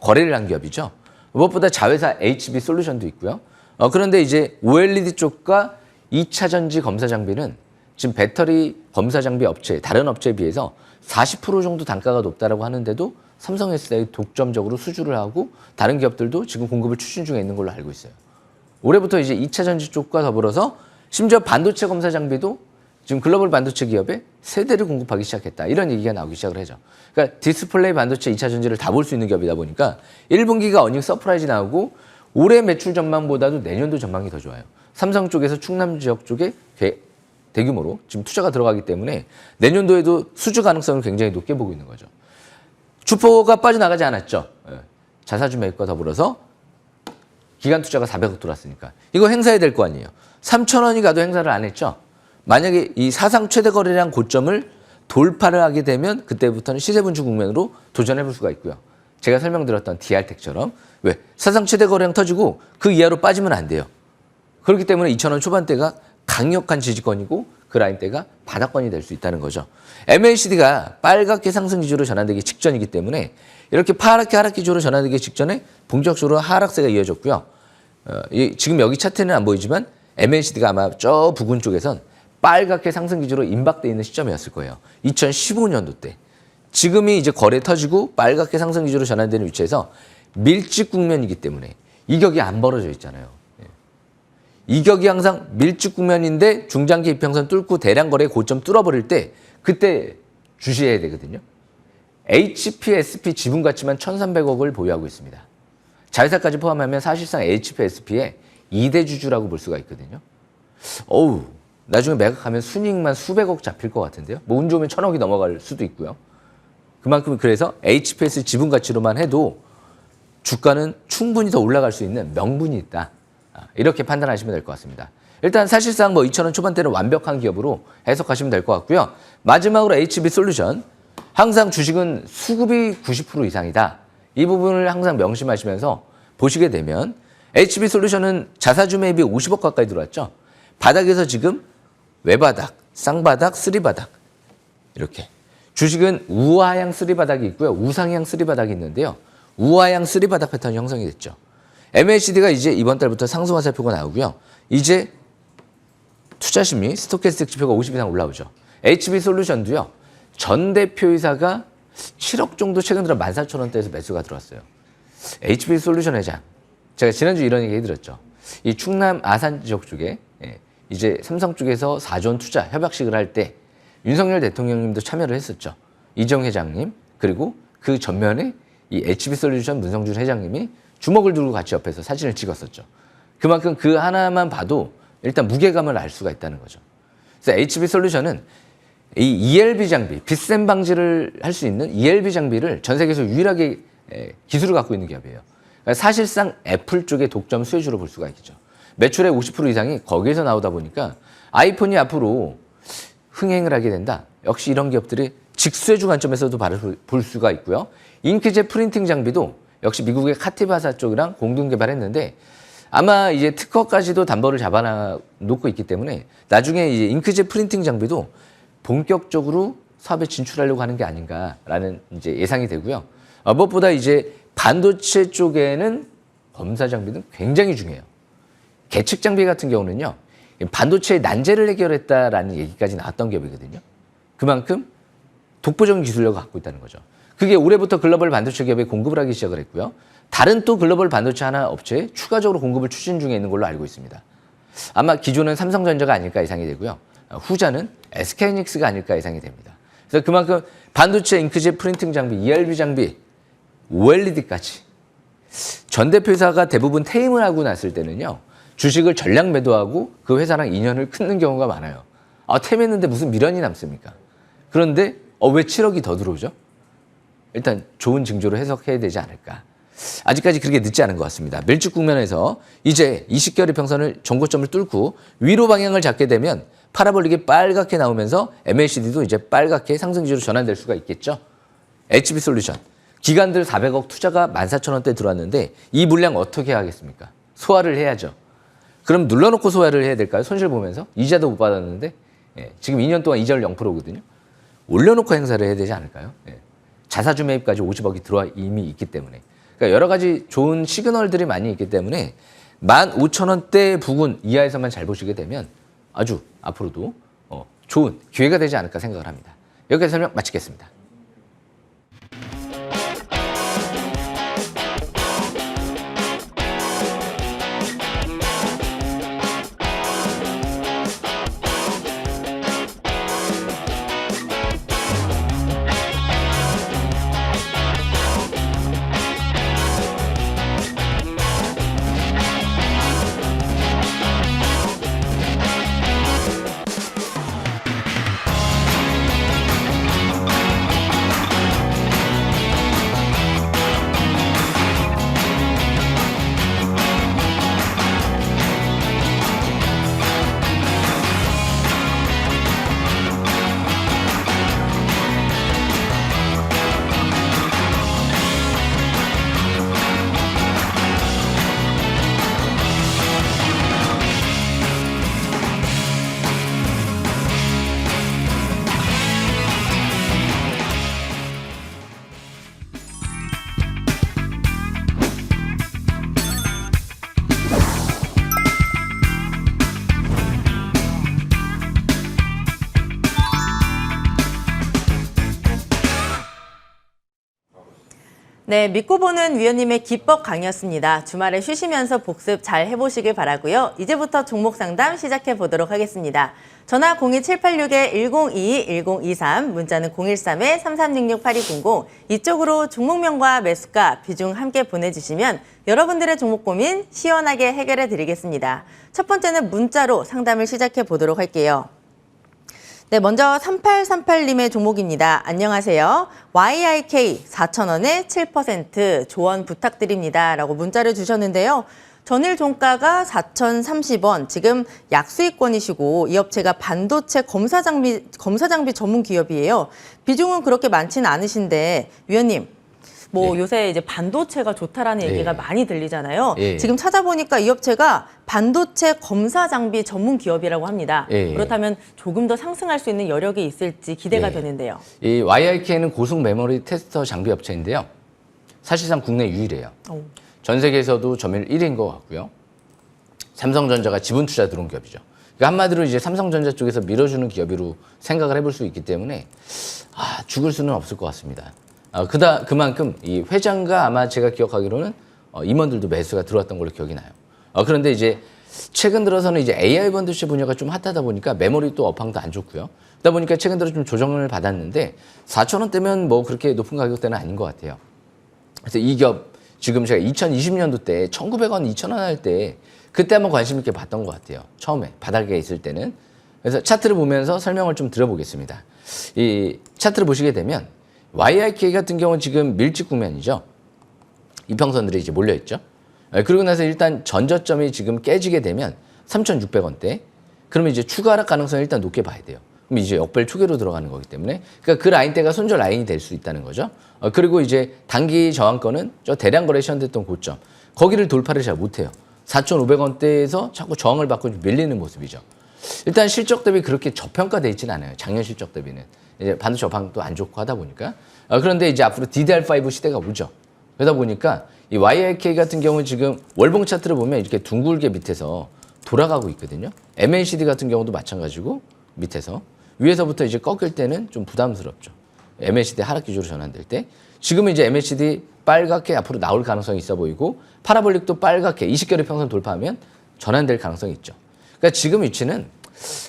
거래를 한 기업이죠. 무엇보다 자회사 HB 솔루션도 있고요. 그런데 이제 OLED 쪽과 2차 전지 검사 장비는 지금 배터리 검사 장비 업체, 다른 업체에 비해서 40% 정도 단가가 높다라고 하는데도 삼성SDI 독점적으로 수주를 하고 다른 기업들도 지금 공급을 추진 중에 있는 걸로 알고 있어요. 올해부터 이제 2차 전지 쪽과 더불어서 심지어 반도체 검사 장비도 지금 글로벌 반도체 기업에 세대를 공급하기 시작했다. 이런 얘기가 나오기 시작을 하죠. 그러니까 디스플레이 반도체 2차 전지를 다 볼 수 있는 기업이다 보니까 1분기가 어닝 서프라이즈 나오고 올해 매출 전망보다도 내년도 전망이 더 좋아요. 삼성 쪽에서 충남 지역 쪽에 대규모로 지금 투자가 들어가기 때문에 내년도에도 수주 가능성을 굉장히 높게 보고 있는 거죠. 주포가 빠져나가지 않았죠. 자사주 매입과 더불어서 기관 투자가 400억 들어왔으니까. 이거 행사해야 될 거 아니에요. 3,000원이 가도 행사를 안 했죠. 만약에 이 사상 최대 거래량 고점을 돌파를 하게 되면 그때부터는 시세 분출 국면으로 도전해 볼 수가 있고요. 제가 설명드렸던 DR텍처럼 왜? 사상 최대 거래량 터지고 그 이하로 빠지면 안 돼요. 그렇기 때문에 2,000원 초반대가 강력한 지지권이고 그 라인대가 바닥권이 될 수 있다는 거죠. MACD가 빨갛게 상승 기조로 전환되기 직전이기 때문에 이렇게 파랗게 하락 기조로 전환되기 직전에 본격적으로 하락세가 이어졌고요. 지금 여기 차트는 안 보이지만 MACD가 아마 저 부근 쪽에선 빨갛게 상승 기조로 임박돼 있는 시점이었을 거예요. 2015년도 때. 지금이 이제 거래 터지고 빨갛게 상승 기조로 전환되는 위치에서 밀집 국면이기 때문에 이격이 안 벌어져 있잖아요. 이격이 항상 밀집 국면인데 중장기 이평선 뚫고 대량 거래 고점 뚫어버릴 때 그때 주시해야 되거든요. HPSP 지분 가치만 1,300억을 보유하고 있습니다. 자회사까지 포함하면 사실상 HPSP의 2대 주주라고 볼 수가 있거든요. 나중에 매각하면 순이익만 수백억 잡힐 것 같은데요. 뭐 운 좋으면 1,000억이 넘어갈 수도 있고요. 그만큼 그래서 HPS 지분 가치로만 해도 주가는 충분히 더 올라갈 수 있는 명분이 있다. 이렇게 판단하시면 될 것 같습니다. 일단 사실상 뭐 2,000원 초반대는 완벽한 기업으로 해석하시면 될 것 같고요. 마지막으로 HB 솔루션. 항상 주식은 수급이 90% 이상이다. 이 부분을 항상 명심하시면서 보시게 되면 HB 솔루션은 자사주 매입이 50억 가까이 들어왔죠. 바닥에서 지금 외바닥, 쌍바닥, 쓰리바닥 이렇게. 주식은 우하향 쓰리바닥이 있고요. 우상향 쓰리바닥이 있는데요. 우하향 쓰리바닥 패턴이 형성이 됐죠. MACD가 이제 이번 달부터 상승 화살표가 나오고요. 이제 투자심리 스토캐스틱 지표가 50 이상 올라오죠. HB 솔루션도요. 전 대표이사가 7억 정도 최근 들어 14,000원대에서 매수가 들어왔어요. HB 솔루션 회장. 제가 지난주 이런 얘기 해드렸죠. 이 충남 아산 지역 쪽에 이제 삼성 쪽에서 4조 원 투자 협약식을 할 때 윤석열 대통령님도 참여를 했었죠. 이정 회장님 그리고 그 전면에 이 HB 솔루션 문성준 회장님이 주먹을 들고 같이 옆에서 사진을 찍었었죠. 그만큼 그 하나만 봐도 일단 무게감을 알 수가 있다는 거죠. 그래서 HB 솔루션은 이 ELB 장비, 빗셈 방지를 할 수 있는 ELB 장비를 전 세계에서 유일하게 기술을 갖고 있는 기업이에요. 그러니까 사실상 애플 쪽의 독점 수혜주로 볼 수가 있겠죠. 매출의 50% 이상이 거기에서 나오다 보니까 아이폰이 앞으로 흥행을 하게 된다. 역시 이런 기업들이 직수혜주 관점에서도 볼 수가 있고요. 잉크젯 프린팅 장비도 역시 미국의 카티바사 쪽이랑 공동 개발했는데 아마 이제 특허까지도 담보를 잡아놓고 있기 때문에 나중에 이제 잉크젯 프린팅 장비도 본격적으로 사업에 진출하려고 하는 게 아닌가라는 이제 예상이 되고요. 무엇보다 이제 반도체 쪽에는 검사 장비는 굉장히 중요해요. 계측 장비 같은 경우는요, 반도체의 난제를 해결했다라는 얘기까지 나왔던 기업이거든요. 그만큼 독보적인 기술력을 갖고 있다는 거죠. 그게 올해부터 글로벌 반도체 기업에 공급을 하기 시작을 했고요. 다른 또 글로벌 반도체 하나 업체에 추가적으로 공급을 추진 중에 있는 걸로 알고 있습니다. 아마 기존은 삼성전자가 아닐까 예상이 되고요. 후자는 SK하이닉스가 아닐까 예상이 됩니다. 그래서 그만큼 반도체 잉크젯 프린팅 장비, ERB 장비, OLED까지 전 대표이사가 대부분 퇴임을 하고 났을 때는요. 주식을 전량 매도하고 그 회사랑 인연을 끊는 경우가 많아요. 퇴임했는데 무슨 미련이 남습니까? 그런데 왜 7억이 더 들어오죠? 일단 좋은 징조로 해석해야 되지 않을까. 아직까지 그렇게 늦지 않은 것 같습니다. 밀집 국면에서 이제 20개월의 평선을 정고점을 뚫고 위로 방향을 잡게 되면 파라볼릭이 빨갛게 나오면서 MACD도 이제 빨갛게 상승지로 전환될 수가 있겠죠. HB솔루션. 기관들 400억 투자가 14,000원대 들어왔는데 이 물량 어떻게 하겠습니까? 소화를 해야죠. 그럼 눌러놓고 소화를 해야 될까요? 손실 보면서? 이자도 못 받았는데 지금 2년 동안 이자율 0%거든요. 올려놓고 행사를 해야 되지 않을까요? 자사주 매입까지 50억이 들어와 이미 있기 때문에. 그러니까 여러 가지 좋은 시그널들이 많이 있기 때문에 15,000원대 부근 이하에서만 잘 보시게 되면 아주 앞으로도 좋은 기회가 되지 않을까 생각을 합니다. 여기까지 설명 마치겠습니다. 네, 믿고 보는 위원님의 기법 강의였습니다. 주말에 쉬시면서 복습 잘 해보시길 바라고요. 이제부터 종목 상담 시작해 보도록 하겠습니다. 전화 02786-1022-1023, 문자는 013-3366-8200, 이쪽으로 종목명과 매수가, 비중 함께 보내주시면 여러분들의 종목 고민 시원하게 해결해 드리겠습니다. 첫 번째는 문자로 상담을 시작해 보도록 할게요. 네, 먼저 3838님의 종목입니다. 안녕하세요. YIK 4,000원에 7% 조언 부탁드립니다. 라고 문자를 주셨는데요. 전일 종가가 4,030원, 지금 약수익권이시고 이 업체가 반도체 검사 장비 전문 기업이에요. 비중은 그렇게 많지는 않으신데 위원님, 요새 이제 반도체가 좋다라는 얘기가 많이 들리잖아요. 지금 찾아보니까 이 업체가 반도체 검사 장비 전문 기업이라고 합니다. 그렇다면 조금 더 상승할 수 있는 여력이 있을지 기대가 되는데요. 이 YIK는 고속 메모리 테스터 장비 업체인데요. 사실상 국내 유일해요. 전 세계에서도 점유율 1위인 것 같고요. 삼성전자가 지분 투자 들어온 기업이죠. 그러니까 한마디로 이제 삼성전자 쪽에서 밀어주는 기업으로 생각을 해볼 수 있기 때문에 죽을 수는 없을 것 같습니다. 그만큼 이 회장과 아마 제가 기억하기로는 임원들도 매수가 들어왔던 걸로 기억이 나요. 그런데 이제 최근 들어서는 이제 AI 반도체 분야가 좀 핫하다 보니까 메모리 또 업황도 안 좋고요. 그러다 보니까 최근 들어 좀 조정을 받았는데 4,000원대면 뭐 그렇게 높은 가격대는 아닌 것 같아요. 그래서 이 기업 지금 제가 2020년도 때 1,900원, 2,000원 할 때 그때 한번 관심 있게 봤던 것 같아요. 처음에 바닥에 있을 때는. 그래서 차트를 보면서 설명을 좀 드려보겠습니다. 이 차트를 보시게 되면 YIK 같은 경우는 지금 밀집 국면이죠. 이평선들이 이제 몰려있죠. 그러고 나서 일단 전저점이 지금 깨지게 되면 3,600원대. 그러면 이제 추가 하락 가능성을 일단 높게 봐야 돼요. 그럼 이제 역별 초기로 들어가는 거기 때문에 그러니까 그 라인대가 손절 라인이 될 수 있다는 거죠. 그리고 이제 단기 저항권은 저 대량 거래 시현됐던 고점 거기를 돌파를 잘 못해요. 4,500원대에서 자꾸 저항을 받고 밀리는 모습이죠. 일단 실적 대비 그렇게 저평가돼 있지는 않아요. 작년 실적 대비는 이제 반도체 저항도 안 좋고 하다 보니까 그런데 이제 앞으로 DDR5 시대가 오죠. 그러다 보니까 이 YIK 같은 경우는 지금 월봉 차트를 보면 이렇게 둥글게 밑에서 돌아가고 있거든요. MNCD 같은 경우도 마찬가지고 밑에서 위에서부터 이제 꺾일 때는 좀 부담스럽죠. MNCD 하락 기조로 전환될 때 지금은 이제 MNCD 빨갛게 앞으로 나올 가능성이 있어 보이고 파라볼릭도 빨갛게 20개월 평선 돌파하면 전환될 가능성이 있죠. 그러니까 지금 위치는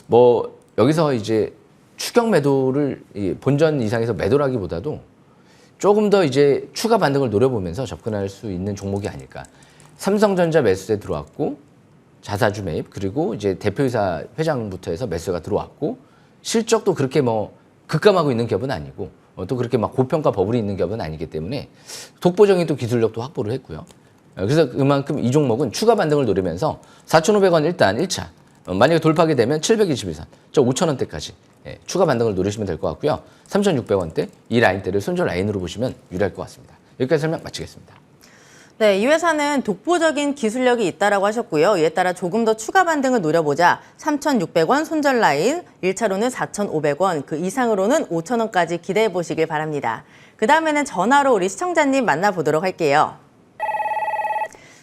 뭐 여기서 이제 추격 매도를 본전 이상에서 매도라기보다도 조금 더 이제 추가 반등을 노려보면서 접근할 수 있는 종목이 아닐까. 삼성전자 매수세 들어왔고 자사주 매입 그리고 이제 대표이사 회장부터 해서 매수가 들어왔고 실적도 그렇게 뭐 급감하고 있는 기업은 아니고 또 그렇게 막 고평가 버블이 있는 기업은 아니기 때문에 독보적인 또 기술력도 확보를 했고요. 그래서 그만큼 이 종목은 추가 반등을 노리면서 4,500원 일단 1차 만약에 돌파하게 되면 721선 저 5,000원대까지 추가 반등을 노리시면 될 것 같고요. 3,600원대 이 라인대를 손절 라인으로 보시면 유리할 것 같습니다. 여기까지 설명 마치겠습니다. 네, 이 회사는 독보적인 기술력이 있다라고 하셨고요. 이에 따라 조금 더 추가 반등을 노려보자 3,600원 손절 라인, 1차로는 4,500원, 그 이상으로는 5,000원까지 기대해 보시길 바랍니다. 그 다음에는 전화로 우리 시청자님 만나보도록 할게요.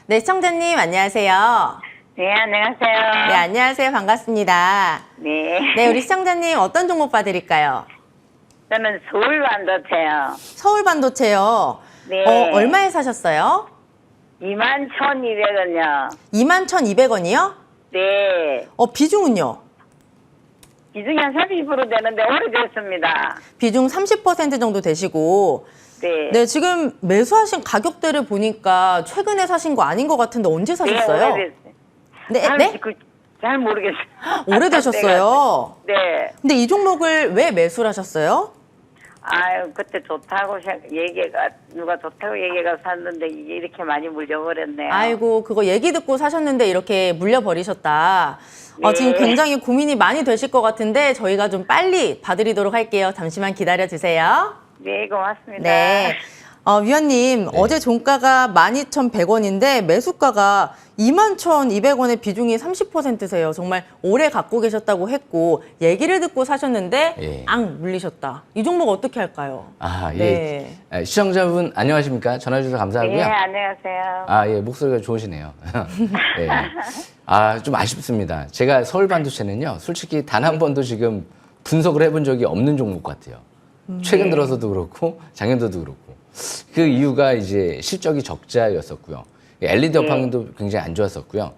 네, 시청자님 안녕하세요. 네, 안녕하세요. 네, 안녕하세요. 반갑습니다. 네. 네, 우리 시청자님 어떤 종목 봐드릴까요? 저는 서울 반도체요. 서울 반도체요. 네. 얼마에 사셨어요? 21,200원요. 21,200원이요? 네. 비중은요? 비중이 한 30% 되는데 오래됐습니다. 비중 30% 정도 되시고 네. 네, 지금 매수하신 가격대를 보니까 최근에 사신 거 아닌 것 같은데 언제 사셨어요? 네, 오래됐어요. 네, 네? 잘 모르겠어요. 오래되셨어요. 네. 근데 이 종목을 왜 매수를 하셨어요? 아유, 그때 좋다고 누가 좋다고 얘기가 샀는데 이게 이렇게 많이 물려버렸네요. 아이고, 그거 얘기 듣고 사셨는데 이렇게 물려버리셨다. 네. 지금 굉장히 고민이 많이 되실 것 같은데 저희가 좀 빨리 봐드리도록 할게요. 잠시만 기다려주세요. 네, 고맙습니다. 네. 위원님, 어제 종가가 12,100원인데 매수가가 21,200원의 비중이 30%세요. 정말 오래 갖고 계셨다고 했고 얘기를 듣고 사셨는데 예. 앙 물리셨다. 이 종목 어떻게 할까요? 아, 예. 네. 시청자분 안녕하십니까? 전화 주셔서 감사하고요. 네, 안녕하세요. 아, 예, 목소리가 좋으시네요. 예. 아, 좀 아쉽습니다. 제가 서울 반도체는요, 솔직히 단 한 번도 지금 분석을 해본 적이 없는 종목 같아요. 최근 들어서도 그렇고, 작년도도 그렇고. 그 이유가 이제 실적이 적자였었고요. LED 업황도 굉장히 안 좋았었고요.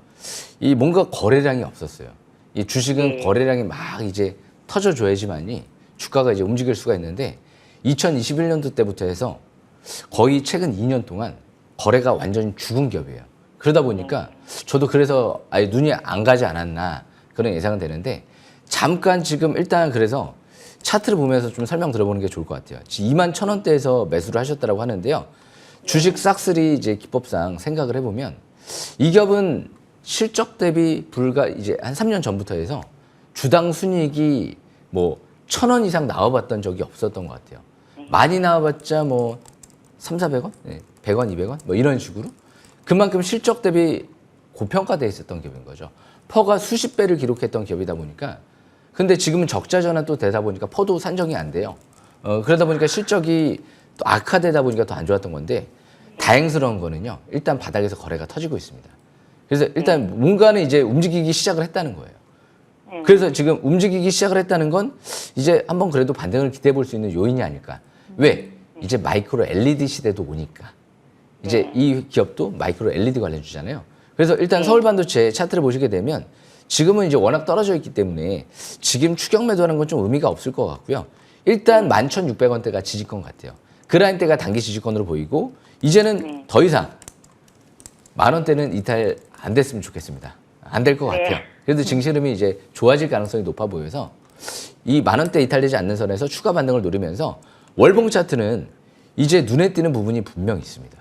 이 뭔가 거래량이 없었어요. 이 주식은 거래량이 막 이제 터져줘야지만이 주가가 이제 움직일 수가 있는데 2021년도 때부터 해서 거의 최근 2년 동안 거래가 완전히 죽은 기업이에요. 그러다 보니까 저도 그래서 아예 눈이 안 가지 않았나 그런 예상은 되는데 잠깐 지금 일단 그래서 차트를 보면서 좀 설명 들어보는 게 좋을 것 같아요. 21,000원대에서 매수를 하셨다고 하는데요. 주식 싹쓸이 이제 기법상 생각을 해보면 이 기업은 실적 대비 불과 이제 한 3년 전부터 해서 주당 순이익이 뭐 1,000원 이상 나와봤던 적이 없었던 것 같아요. 많이 나와봤자 뭐 3,400원? 네, 100원, 200원? 뭐 이런 식으로. 그만큼 실적 대비 고평가되어 있었던 기업인 거죠. 퍼가 수십 배를 기록했던 기업이다 보니까 근데 지금은 적자 전환 또 되다 보니까 퍼도 산정이 안 돼요. 그러다 보니까 실적이 또 악화되다 보니까 더 안 좋았던 건데 다행스러운 거는요. 일단 바닥에서 거래가 터지고 있습니다. 그래서 일단 뭔가는 이제 움직이기 시작을 했다는 거예요. 그래서 지금 움직이기 시작을 했다는 건 이제 한번 그래도 반등을 기대해 볼 수 있는 요인이 아닐까. 왜? 이제 마이크로 LED 시대도 오니까. 이제 이 기업도 마이크로 LED 관련주잖아요. 그래서 일단 서울 반도체 차트를 보시게 되면 지금은 이제 워낙 떨어져 있기 때문에 지금 추격 매도하는 건 좀 의미가 없을 것 같고요. 일단 11,600원대가 지지권 같아요. 그 라인대가 단기 지지권으로 보이고 이제는 더 이상 10,000원대는 이탈 안 됐으면 좋겠습니다. 안 될 것 같아요. 그래도 증시름이 이제 좋아질 가능성이 높아 보여서 이 10,000원대 이탈되지 않는 선에서 추가 반등을 노리면서 월봉 차트는 이제 눈에 띄는 부분이 분명히 있습니다.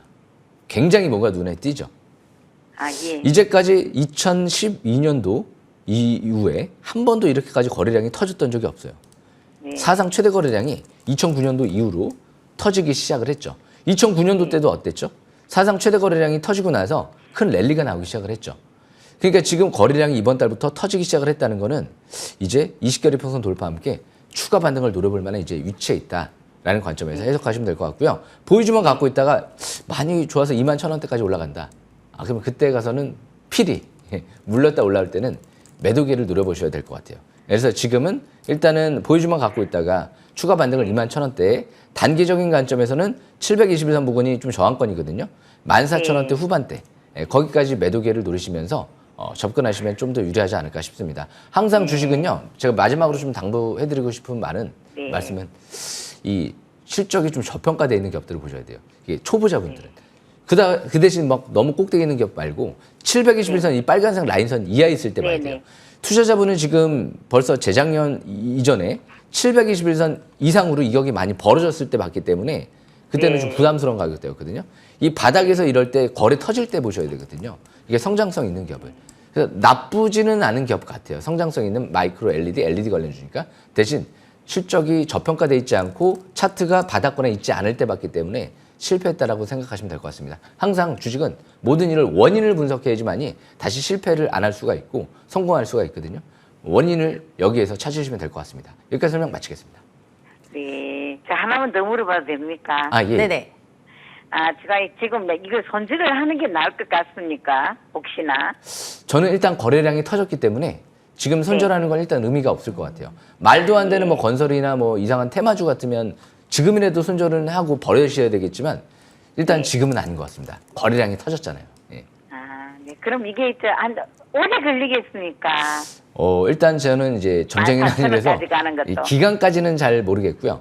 굉장히 뭔가 눈에 띄죠. 아, 예. 이제까지 2012년도 이후에 한 번도 이렇게까지 거래량이 터졌던 적이 없어요. 네. 사상 최대 거래량이 2009년도 이후로 터지기 시작을 했죠. 2009년도 때도 어땠죠? 사상 최대 거래량이 터지고 나서 큰 랠리가 나오기 시작을 했죠. 그러니까 지금 거래량이 이번 달부터 터지기 시작을 했다는 거는 이제 20개월 이평선 돌파와 함께 추가 반등을 노려볼 만한 이제 위치에 있다라는 관점에서 해석하시면 될 것 같고요. 보유주만 갖고 있다가 많이 좋아서 21,000원대까지 올라간다. 그러면 그때 가서는 필히 물렸다 올라올 때는 매도 기회를 노려보셔야 될 것 같아요. 그래서 지금은 일단은 보유주만 갖고 있다가 추가 반등을 21,000원대에 단기적인 관점에서는 721선 부근이 좀 저항권이거든요. 14,000원대 후반대 거기까지 매도 기회를 노리시면서 접근하시면 좀 더 유리하지 않을까 싶습니다. 항상 주식은요. 제가 마지막으로 좀 당부해드리고 싶은 말씀은 이 실적이 좀 저평가되어 있는 기업들을 보셔야 돼요. 이게 초보자분들은. 그 대신 막 너무 꼭대기 있는 기업 말고 721선 이 빨간색 라인선 이하에 있을 때 봐야 돼요. 투자자분은 지금 벌써 재작년 이전에 721선 이상으로 이격이 많이 벌어졌을 때 봤기 때문에 그때는 좀 부담스러운 가격대였거든요. 이 바닥에서 이럴 때 거래 터질 때 보셔야 되거든요. 이게 성장성 있는 기업을. 그래서 나쁘지는 않은 기업 같아요. 성장성 있는 마이크로 LED 관련주니까. 대신 실적이 저평가되어 있지 않고 차트가 바닥권에 있지 않을 때 봤기 때문에 실패했다라고 생각하시면 될 것 같습니다. 항상 주식은 모든 일을 원인을 분석해야지만이 다시 실패를 안 할 수가 있고 성공할 수가 있거든요. 원인을 여기에서 찾으시면 될 것 같습니다. 여기까지 설명 마치겠습니다. 네. 저 하나만 더 물어봐도 됩니까? 아, 예. 네네. 제가 지금 이거 손질을 하는 게 나을 것 같습니까? 혹시나. 저는 일단 거래량이 터졌기 때문에 지금 손절하는 건 일단 의미가 없을 것 같아요. 말도 안 되는 뭐 건설이나 뭐 이상한 테마주 같으면 지금이라도 손절은 하고 버려주셔야 되겠지만 일단 지금은 아닌 것 같습니다. 거래량이 터졌잖아요. 예. 네. 그럼 이게 오래 걸리겠습니까? 일단 저는 이제 전쟁이나 14,000원 이래서 까지 가는 것도. 이 기간까지는 잘 모르겠고요.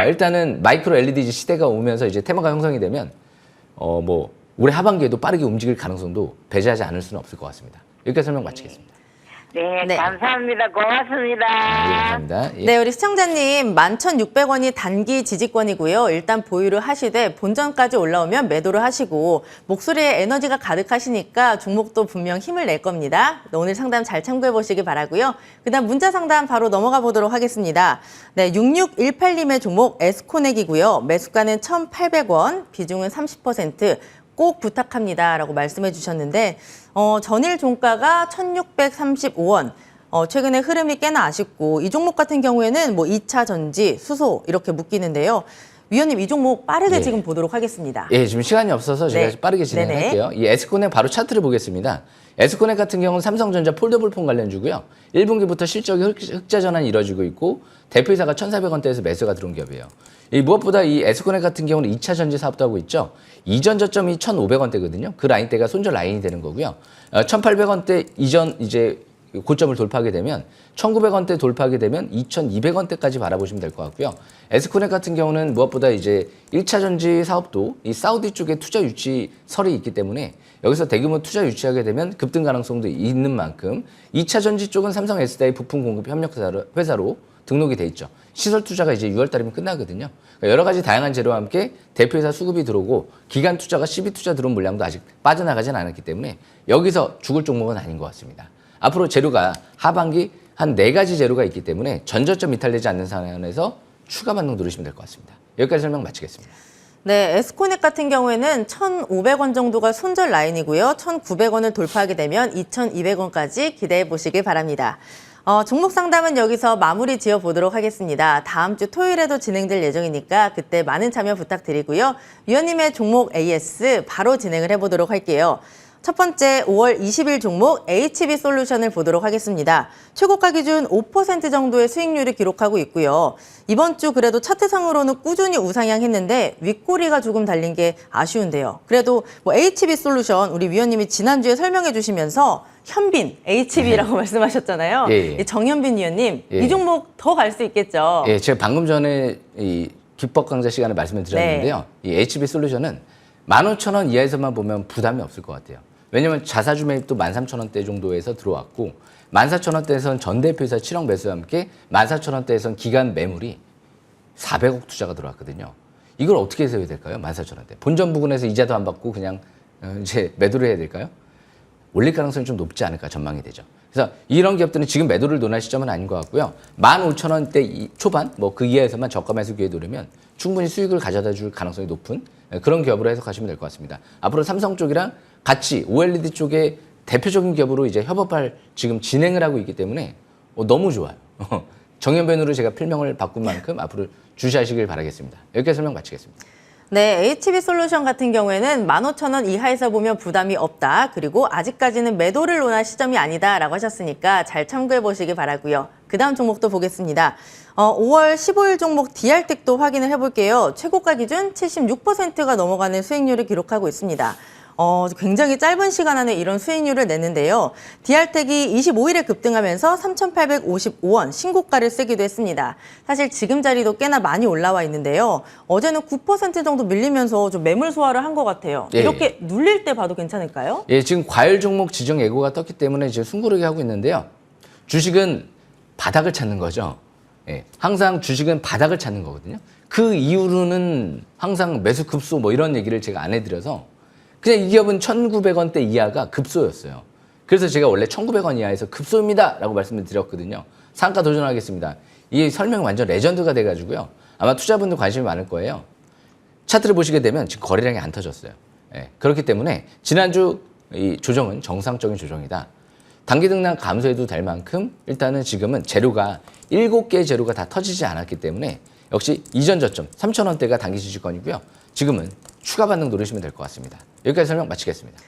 일단은 마이크로 LED 시대가 오면서 이제 테마가 형성이 되면 뭐 올해 하반기에도 빠르게 움직일 가능성도 배제하지 않을 수는 없을 것 같습니다. 여기까지 설명 마치겠습니다. 네, 네. 감사합니다. 고맙습니다. 네, 감사합니다. 예. 네, 우리 시청자님 11,600원이 단기 지지권이고요. 일단 보유를 하시되 본전까지 올라오면 매도를 하시고 목소리에 에너지가 가득하시니까 종목도 분명 힘을 낼 겁니다. 오늘 상담 잘 참고해 보시기 바라고요. 그다음 문자 상담 바로 넘어가 보도록 하겠습니다. 네, 6618님의 종목 에스코넥이고요. 매수가는 1,800원, 비중은 30%. 꼭 부탁합니다 라고 말씀해 주셨는데 전일 종가가 1,635원. 최근에 흐름이 꽤나 아쉽고 이 종목 같은 경우에는 뭐 2차 전지, 수소 이렇게 묶이는데요. 위원님 이 종목 빠르게 지금 보도록 하겠습니다. 예, 지금 시간이 없어서 제가 네. 빠르게 진행할게요. 이 에스코넥 바로 차트를 보겠습니다. 에스코넥 같은 경우는 삼성전자 폴더블폰 관련주고요. 1분기부터 실적이 흑자 전환이 이루어지고 있고 대표이사가 1,400원대에서 매수가 들어온 기업이에요. 무엇보다 이 에스코넥 같은 경우는 2차 전지 사업도 하고 있죠. 이전 저점이 1,500원대거든요. 그 라인대가 손절 라인이 되는 거고요. 1,800원대 이전 이제 고점을 돌파하게 되면 1,900원대 돌파하게 되면 2,200원대까지 바라보시면 될 것 같고요. 에스코넥 같은 경우는 무엇보다 이제 1차 전지 사업도 이 사우디 쪽에 투자 유치설이 있기 때문에 여기서 대규모 투자 유치하게 되면 급등 가능성도 있는 만큼 2차 전지 쪽은 삼성 SDI 부품 공급 협력 회사로 등록이 돼 있죠. 시설 투자가 이제 6월 달이면 끝나거든요. 그러니까 여러 가지 다양한 재료와 함께 대표이사 수급이 들어오고 기간 투자가 시비 투자 들어온 물량도 아직 빠져나가진 않았기 때문에 여기서 죽을 종목은 아닌 것 같습니다. 앞으로 재료가 하반기 한 4가지 재료가 있기 때문에 전저점 이탈되지 않는 상황에서 추가 반등 누르시면 될 것 같습니다. 여기까지 설명 마치겠습니다. 네, 에스코넥 같은 경우에는 1,500원 정도가 손절 라인이고요. 1,900원을 돌파하게 되면 2,200원까지 기대해 보시길 바랍니다. 종목 상담은 여기서 마무리 지어 보도록 하겠습니다. 다음 주 토요일에도 진행될 예정이니까 그때 많은 참여 부탁드리고요. 위원님의 종목 AS 바로 진행을 해보도록 할게요. 첫 번째 5월 20일 종목 HB솔루션을 보도록 하겠습니다. 최고가 기준 5% 정도의 수익률을 기록하고 있고요. 이번 주 그래도 차트상으로는 꾸준히 우상향했는데 윗꼬리가 조금 달린 게 아쉬운데요. 그래도 뭐 HB솔루션 우리 위원님이 지난주에 설명해 주시면서 현빈, HB라고 말씀하셨잖아요. 예. 정현빈 위원님, 예. 이 종목 더 갈 수 있겠죠? 예, 제가 방금 전에 이 기법 강좌 시간에 말씀을 드렸는데요. 이 HB솔루션은 15,000원 이하에서만 보면 부담이 없을 것 같아요. 왜냐면 자사주 매입도 13,000원대 정도에서 들어왔고 14,000원대에선 전 대표이사 7억 매수와 함께 14,000원대에선 기간 매물이 400억 투자가 들어왔거든요. 이걸 어떻게 해석해야 될까요? 14,000원대. 본전 부근에서 이자도 안 받고 그냥 이제 매도를 해야 될까요? 올릴 가능성이 좀 높지 않을까 전망이 되죠. 그래서 이런 기업들은 지금 매도를 논할 시점은 아닌 것 같고요. 15,000원대 초반 뭐 그 이하에서만 저가 매수 기회 노리면 충분히 수익을 가져다 줄 가능성이 높은 그런 기업으로 해석하시면 될 것 같습니다. 앞으로 삼성 쪽이랑 같이 OLED 쪽에 대표적인 기업으로 이제 협업할 지금 진행을 하고 있기 때문에 너무 좋아요. 정연변으로 제가 필명을 바꾼 만큼 앞으로 주시하시길 바라겠습니다. 여기까지 설명 마치겠습니다. 네, HB솔루션 같은 경우에는 15,000원 이하에서 보면 부담이 없다. 그리고 아직까지는 매도를 논할 시점이 아니다라고 하셨으니까 잘 참고해 보시기 바라고요. 그 다음 종목도 보겠습니다. 5월 15일 종목 DR텍도 확인을 해볼게요. 최고가 기준 76%가 넘어가는 수익률을 기록하고 있습니다. 굉장히 짧은 시간 안에 이런 수익률을 냈는데요. DR텍이 25일에 급등하면서 3,855원 신고가를 쓰기도 했습니다. 사실 지금 자리도 꽤나 많이 올라와 있는데요. 어제는 9% 정도 밀리면서 좀 매물 소화를 한 것 같아요. 예. 이렇게 눌릴 때 봐도 괜찮을까요? 예, 지금 과열 종목 지정 예고가 떴기 때문에 지금 숨고르기 하고 있는데요. 주식은 바닥을 찾는 거죠. 예, 항상 주식은 바닥을 찾는 거거든요. 그 이후로는 항상 매수 급소 뭐 이런 얘기를 제가 안 해드려서 그냥 이 기업은 1,900원대 이하가 급소였어요. 그래서 제가 원래 1,900원 이하에서 급소입니다 라고 말씀을 드렸거든요. 상가 도전하겠습니다. 이 설명이 완전 레전드가 돼가지고요. 아마 투자분들 관심이 많을 거예요. 차트를 보시게 되면 지금 거래량이 안 터졌어요. 예, 그렇기 때문에 지난주 이 조정은 정상적인 조정이다. 단기 등락 감소해도 될 만큼 일단은 지금은 재료가 7개의 재료가 다 터지지 않았기 때문에 역시 이전 저점 3,000원대가 단기 지지권이고요. 지금은 추가 반등 노리시면 될 것 같습니다. 여기까지 설명 마치겠습니다.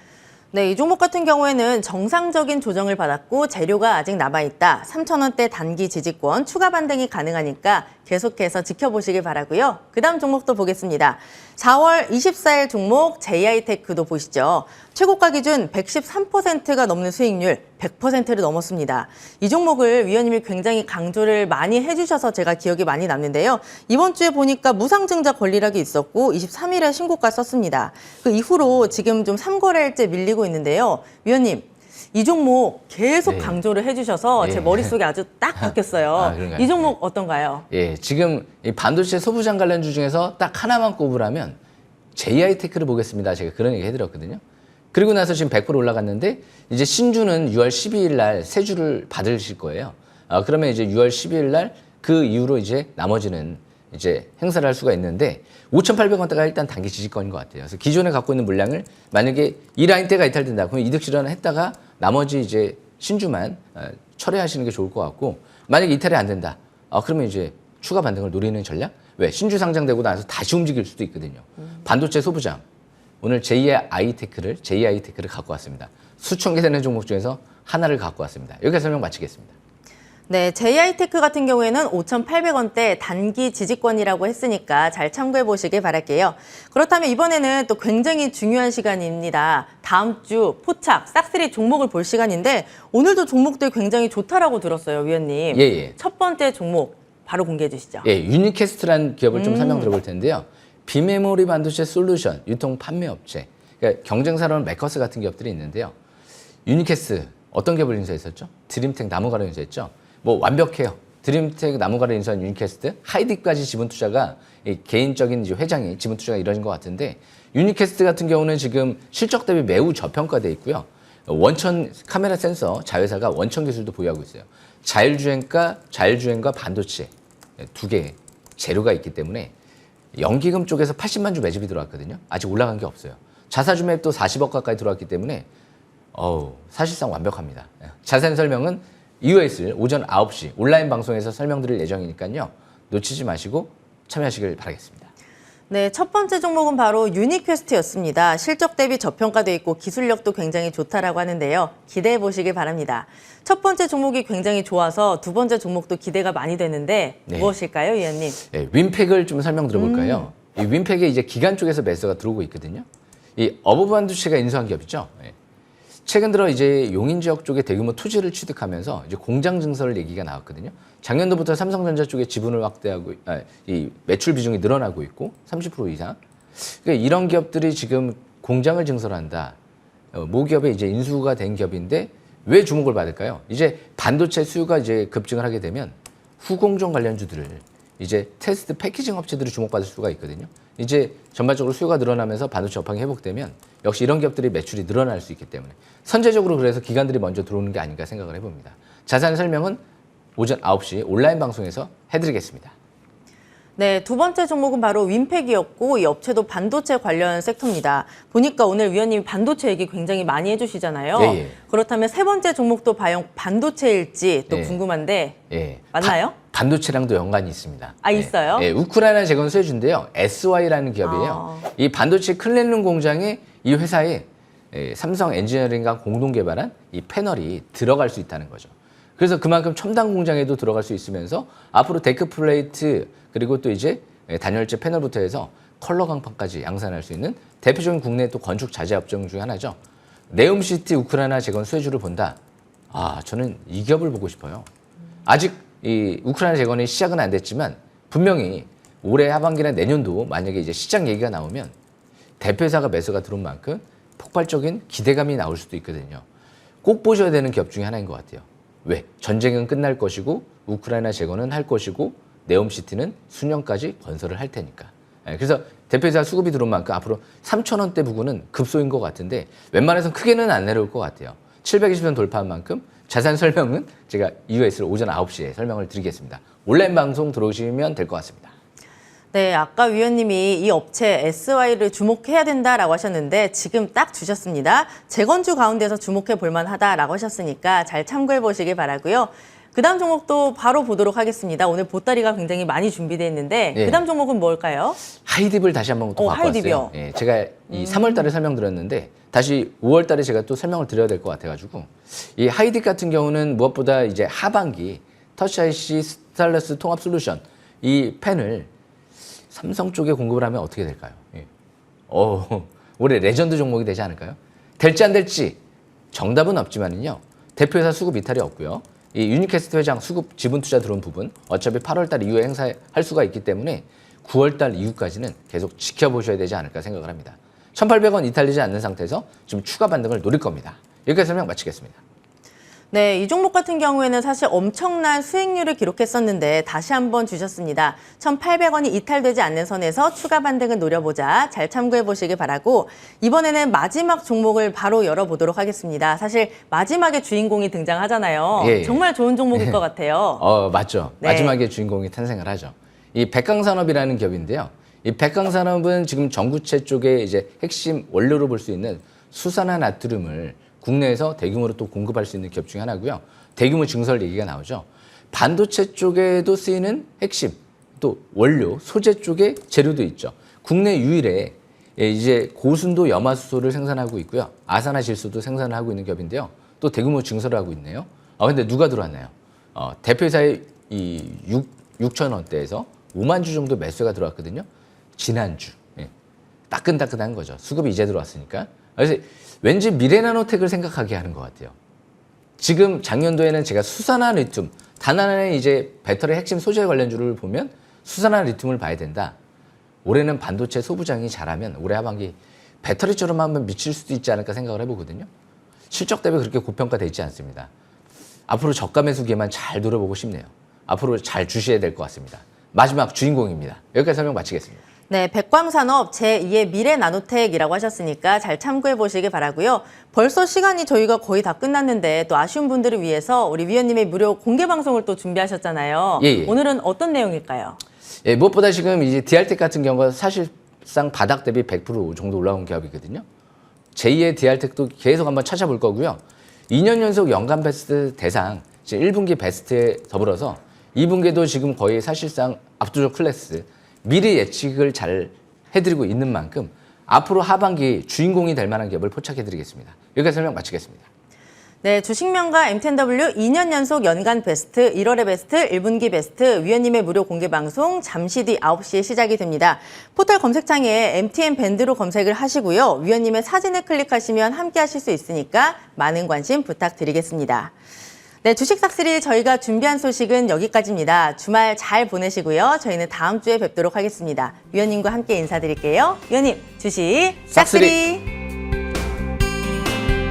네, 이 종목 같은 경우에는 정상적인 조정을 받았고 재료가 아직 남아있다. 3,000원대 단기 지지권 추가 반등이 가능하니까 계속해서 지켜보시길 바라고요. 그 다음 종목도 보겠습니다. 4월 24일 종목 JI테크도 보시죠. 최고가 기준 113%가 넘는 수익률 100%를 넘었습니다. 이 종목을 위원님이 굉장히 강조를 많이 해주셔서 제가 기억이 많이 남는데요. 이번 주에 보니까 무상증자 권리락이 있었고 23일에 신고가 썼습니다. 그 이후로 지금 좀 3거래일째 밀리고 있는데요. 위원님, 이 종목 계속 네. 강조를 해주셔서 제 머릿속에 아주 딱 박혔어요. 그런가요? 이 종목 어떤가요? 예, 지금 이 반도체 소부장 관련주 중에서 딱 하나만 꼽으라면 JI테크를 보겠습니다. 제가 그런 얘기 해드렸거든요. 그리고 나서 지금 100% 올라갔는데 이제 신주는 6월 12일 날 세 주를 받으실 거예요. 그러면 이제 6월 12일 날 그 이후로 이제 나머지는 이제 행사를 할 수가 있는데 5,800원대가 일단 단기 지지권인 것 같아요. 그래서 기존에 갖고 있는 물량을 만약에 이 라인대가 이탈된다. 그러면 이득 실현을 했다가 나머지 이제 신주만 철회하시는 게 좋을 것 같고 만약에 이탈이 안 된다. 그러면 이제 추가 반등을 노리는 전략? 왜? 신주 상장되고 나서 다시 움직일 수도 있거든요. 반도체 소부장. 오늘 JI테크를 갖고 왔습니다. 수천 개 되는 종목 중에서 하나를 갖고 왔습니다. 여기까지 설명 마치겠습니다. 네, JI테크 같은 경우에는 5,800원대 단기 지지권이라고 했으니까 잘 참고해 보시길 바랄게요. 그렇다면 이번에는 또 굉장히 중요한 시간입니다. 다음 주 포착, 싹쓸이 종목을 볼 시간인데 오늘도 종목들 굉장히 좋다라고 들었어요, 위원님. 예. 첫 번째 종목 바로 공개해 주시죠. 예, 유니캐스트라는 기업을 좀 설명 드려볼 텐데요. 비메모리 반도체 솔루션 유통 판매 업체. 그러니까 경쟁사로는 메커스 같은 기업들이 있는데요. 유니캐스트 어떤 기업을 인수했었죠? 드림텍 나무가루 인수했죠. 뭐 완벽해요. 드림텍 나무가루 인수한 유니캐스트, 하이딥까지 지분 투자가 개인적인 이제 회장이 지분 투자가 이루어진 것 같은데 유니캐스트 같은 경우는 지금 실적 대비 매우 저평가돼 있고요. 원천 카메라 센서 자회사가 원천 기술도 보유하고 있어요. 자율주행과 반도체 두 개 재료가 있기 때문에 연기금 쪽에서 80만 주 매집이 들어왔거든요. 아직 올라간 게 없어요. 자사주 매입도 40억 가까이 들어왔기 때문에 사실상 완벽합니다. 자세한 설명은 이후에 있을 오전 9시 온라인 방송에서 설명드릴 예정이니까요. 놓치지 마시고 참여하시길 바라겠습니다. 네, 첫 번째 종목은 바로 유니퀘스트였습니다. 실적 대비 저평가돼 있고 기술력도 굉장히 좋다라고 하는데요. 기대해 보시길 바랍니다. 첫 번째 종목이 굉장히 좋아서 두 번째 종목도 기대가 많이 되는데 네. 무엇일까요, 위원님? 네, 윈팩을 좀 설명 들어볼까요? 이 윈팩에 이제 기관 쪽에서 매수가 들어오고 있거든요. 이 어버반도체가 인수한 기업이죠. 네. 최근 들어 이제 용인 지역 쪽에 대규모 토지를 취득하면서 이제 공장 증설 얘기가 나왔거든요. 작년도부터 삼성전자 쪽에 지분을 확대하고 이 매출 비중이 늘어나고 있고 30% 이상. 그러니까 이런 기업들이 지금 공장을 증설한다. 모 기업에 이제 인수가 된 기업인데 왜 주목을 받을까요? 이제 반도체 수요가 이제 급증을 하게 되면 후공정 관련주들을 이제 테스트 패키징 업체들이 주목받을 수가 있거든요. 이제 전반적으로 수요가 늘어나면서 반도체 업황이 회복되면 역시 이런 기업들이 매출이 늘어날 수 있기 때문에 선제적으로 그래서 기관들이 먼저 들어오는 게 아닌가 생각을 해봅니다. 자세한 설명은 오전 9시 온라인 방송에서 해드리겠습니다. 네, 두 번째 종목은 바로 윈팩이었고 이 업체도 반도체 관련 섹터입니다. 보니까 오늘 위원님이 반도체 얘기 굉장히 많이 해주시잖아요. 예. 그렇다면 세 번째 종목도 과연 반도체일지 또 예. 궁금한데 예. 맞나요? 반도체랑도 연관이 있습니다. 아, 있어요? 예, 우크라이나 재건 수혜주인데요. SY라는 기업이에요. 이 반도체 클린룸 공장에 이 회사에 삼성 엔지니어링과 공동 개발한 이 패널이 들어갈 수 있다는 거죠. 그래서 그만큼 첨단 공장에도 들어갈 수 있으면서 앞으로 데크 플레이트 그리고 또 이제 단열재 패널부터 해서 컬러 강판까지 양산할 수 있는 대표적인 국내 또 건축 자재 업종 중에 하나죠. 네옴시티 우크라이나 재건 수혜주를 본다. 아, 저는 이 기업을 보고 싶어요. 아직 이 우크라이나 재건이 시작은 안 됐지만 분명히 올해 하반기나 내년도 만약에 이제 시장 얘기가 나오면 대표회사가 매수가 들어온 만큼 폭발적인 기대감이 나올 수도 있거든요. 꼭 보셔야 되는 기업 중에 하나인 것 같아요. 왜? 전쟁은 끝날 것이고 우크라이나 재건은 할 것이고 네옴시티는 수년까지 건설을 할 테니까. 그래서 대표이사 수급이 들어온 만큼 앞으로 3,000원대 부근은 급소인 것 같은데 웬만해서는 크게는 안 내려올 것 같아요. 720원 돌파한 만큼 자세한 설명은 제가 이후에 있을 오전 9시에 설명을 드리겠습니다. 온라인 방송 들어오시면 될 것 같습니다. 네, 아까 위원님이 이 업체 SY를 주목해야 된다라고 하셨는데 지금 딱 주셨습니다. 재건주 가운데서 주목해 볼 만하다라고 하셨으니까 잘 참고해 보시길 바라고요. 그다음 종목도 바로 보도록 하겠습니다. 오늘 보따리가 굉장히 많이 준비되어 있는데 예. 그다음 종목은 뭘까요? 하이딥을 다시 한번 또 갖고 하이딥이요? 왔어요. 예, 제가 이 3월 달에 설명드렸는데 다시 5월 달에 제가 또 설명을 드려야 될 것 같아가지고 이 하이딥 같은 경우는 무엇보다 이제 하반기 터치 IC 스타일러스 통합 솔루션 이 펜을 삼성 쪽에 공급을 하면 어떻게 될까요? 예. 올해 레전드 종목이 되지 않을까요? 될지 안 될지 정답은 없지만은요. 대표회사 수급 이탈이 없고요. 이 유니캐스트 회장 수급 지분 투자 들어온 부분 어차피 8월 달 이후에 행사할 수가 있기 때문에 9월 달 이후까지는 계속 지켜보셔야 되지 않을까 생각을 합니다. 1,800원 이탈되지 않는 상태에서 지금 추가 반등을 노릴 겁니다. 여기까지 설명 마치겠습니다. 네, 이 종목 같은 경우에는 사실 엄청난 수익률을 기록했었는데 다시 한번 주셨습니다. 1,800원이 이탈되지 않는 선에서 추가 반등을 노려보자. 잘 참고해 보시기 바라고 이번에는 마지막 종목을 바로 열어보도록 하겠습니다. 사실 마지막에 주인공이 등장하잖아요. 예. 정말 좋은 종목일 것 같아요. 맞죠. 네. 마지막에 주인공이 탄생을 하죠. 이 백강산업이라는 기업인데요. 이 백강산업은 지금 전구체 쪽에 이제 핵심 원료로 볼 수 있는 수산화 나트륨을 국내에서 대규모로 또 공급할 수 있는 기업 중에 하나고요. 대규모 증설 얘기가 나오죠. 반도체 쪽에도 쓰이는 핵심, 또 원료, 소재 쪽에 재료도 있죠. 국내 유일의 이제 고순도 염화수소를 생산하고 있고요. 아산화질소도 생산하고 있는 기업인데요. 또 대규모 증설을 하고 있네요. 근데 누가 들어왔나요? 대표회사의 이 6,000원대에서 5만 주 정도 매수가 들어왔거든요. 지난주. 예. 따끈따끈한 거죠. 수급이 이제 들어왔으니까. 그래서 왠지 미래나노텍을 생각하게 하는 것 같아요. 지금 작년도에는 제가 수산화 리튬, 단 하나의 이제 배터리 핵심 소재 관련주를 보면 수산화 리튬을 봐야 된다. 올해는 반도체 소부장이 잘하면 올해 하반기 배터리처럼 한번 미칠 수도 있지 않을까 생각을 해보거든요. 실적 대비 그렇게 고평가되어 있지 않습니다. 앞으로 저가 매수 기회만 잘 노려보고 싶네요. 앞으로 잘 주셔야 될 것 같습니다. 마지막 주인공입니다. 여기까지 설명 마치겠습니다. 네, 백광산업 제2의 미래나노텍이라고 하셨으니까 잘 참고해 보시기 바라고요. 벌써 시간이 저희가 거의 다 끝났는데 또 아쉬운 분들을 위해서 우리 위원님의 무료 공개 방송을 또 준비하셨잖아요. 예. 오늘은 어떤 내용일까요? 예, 무엇보다 지금 이제 디알텍 같은 경우가 사실상 바닥 대비 100% 정도 올라온 기업이거든요. 제2의 디알텍도 계속 한번 찾아볼 거고요. 2년 연속 연간 베스트 대상, 이제 1분기 베스트에 더불어서 2분기도 지금 거의 사실상 압도적 클래스, 미래 예측을 잘 해드리고 있는 만큼 앞으로 하반기 주인공이 될 만한 기업을 포착해드리겠습니다. 여기까지 설명 마치겠습니다. 네, 주식명가 M10W 2년 연속 연간 베스트, 1월의 베스트, 1분기 베스트 위원님의 무료 공개 방송 잠시 뒤 9시에 시작이 됩니다. 포털 검색창에 MTN 밴드로 검색을 하시고요. 위원님의 사진을 클릭하시면 함께 하실 수 있으니까 많은 관심 부탁드리겠습니다. 네, 주식싹쓸이 저희가 준비한 소식은 여기까지입니다. 주말 잘 보내시고요. 저희는 다음 주에 뵙도록 하겠습니다. 위원님과 함께 인사드릴게요. 위원님, 주식 싹쓸이!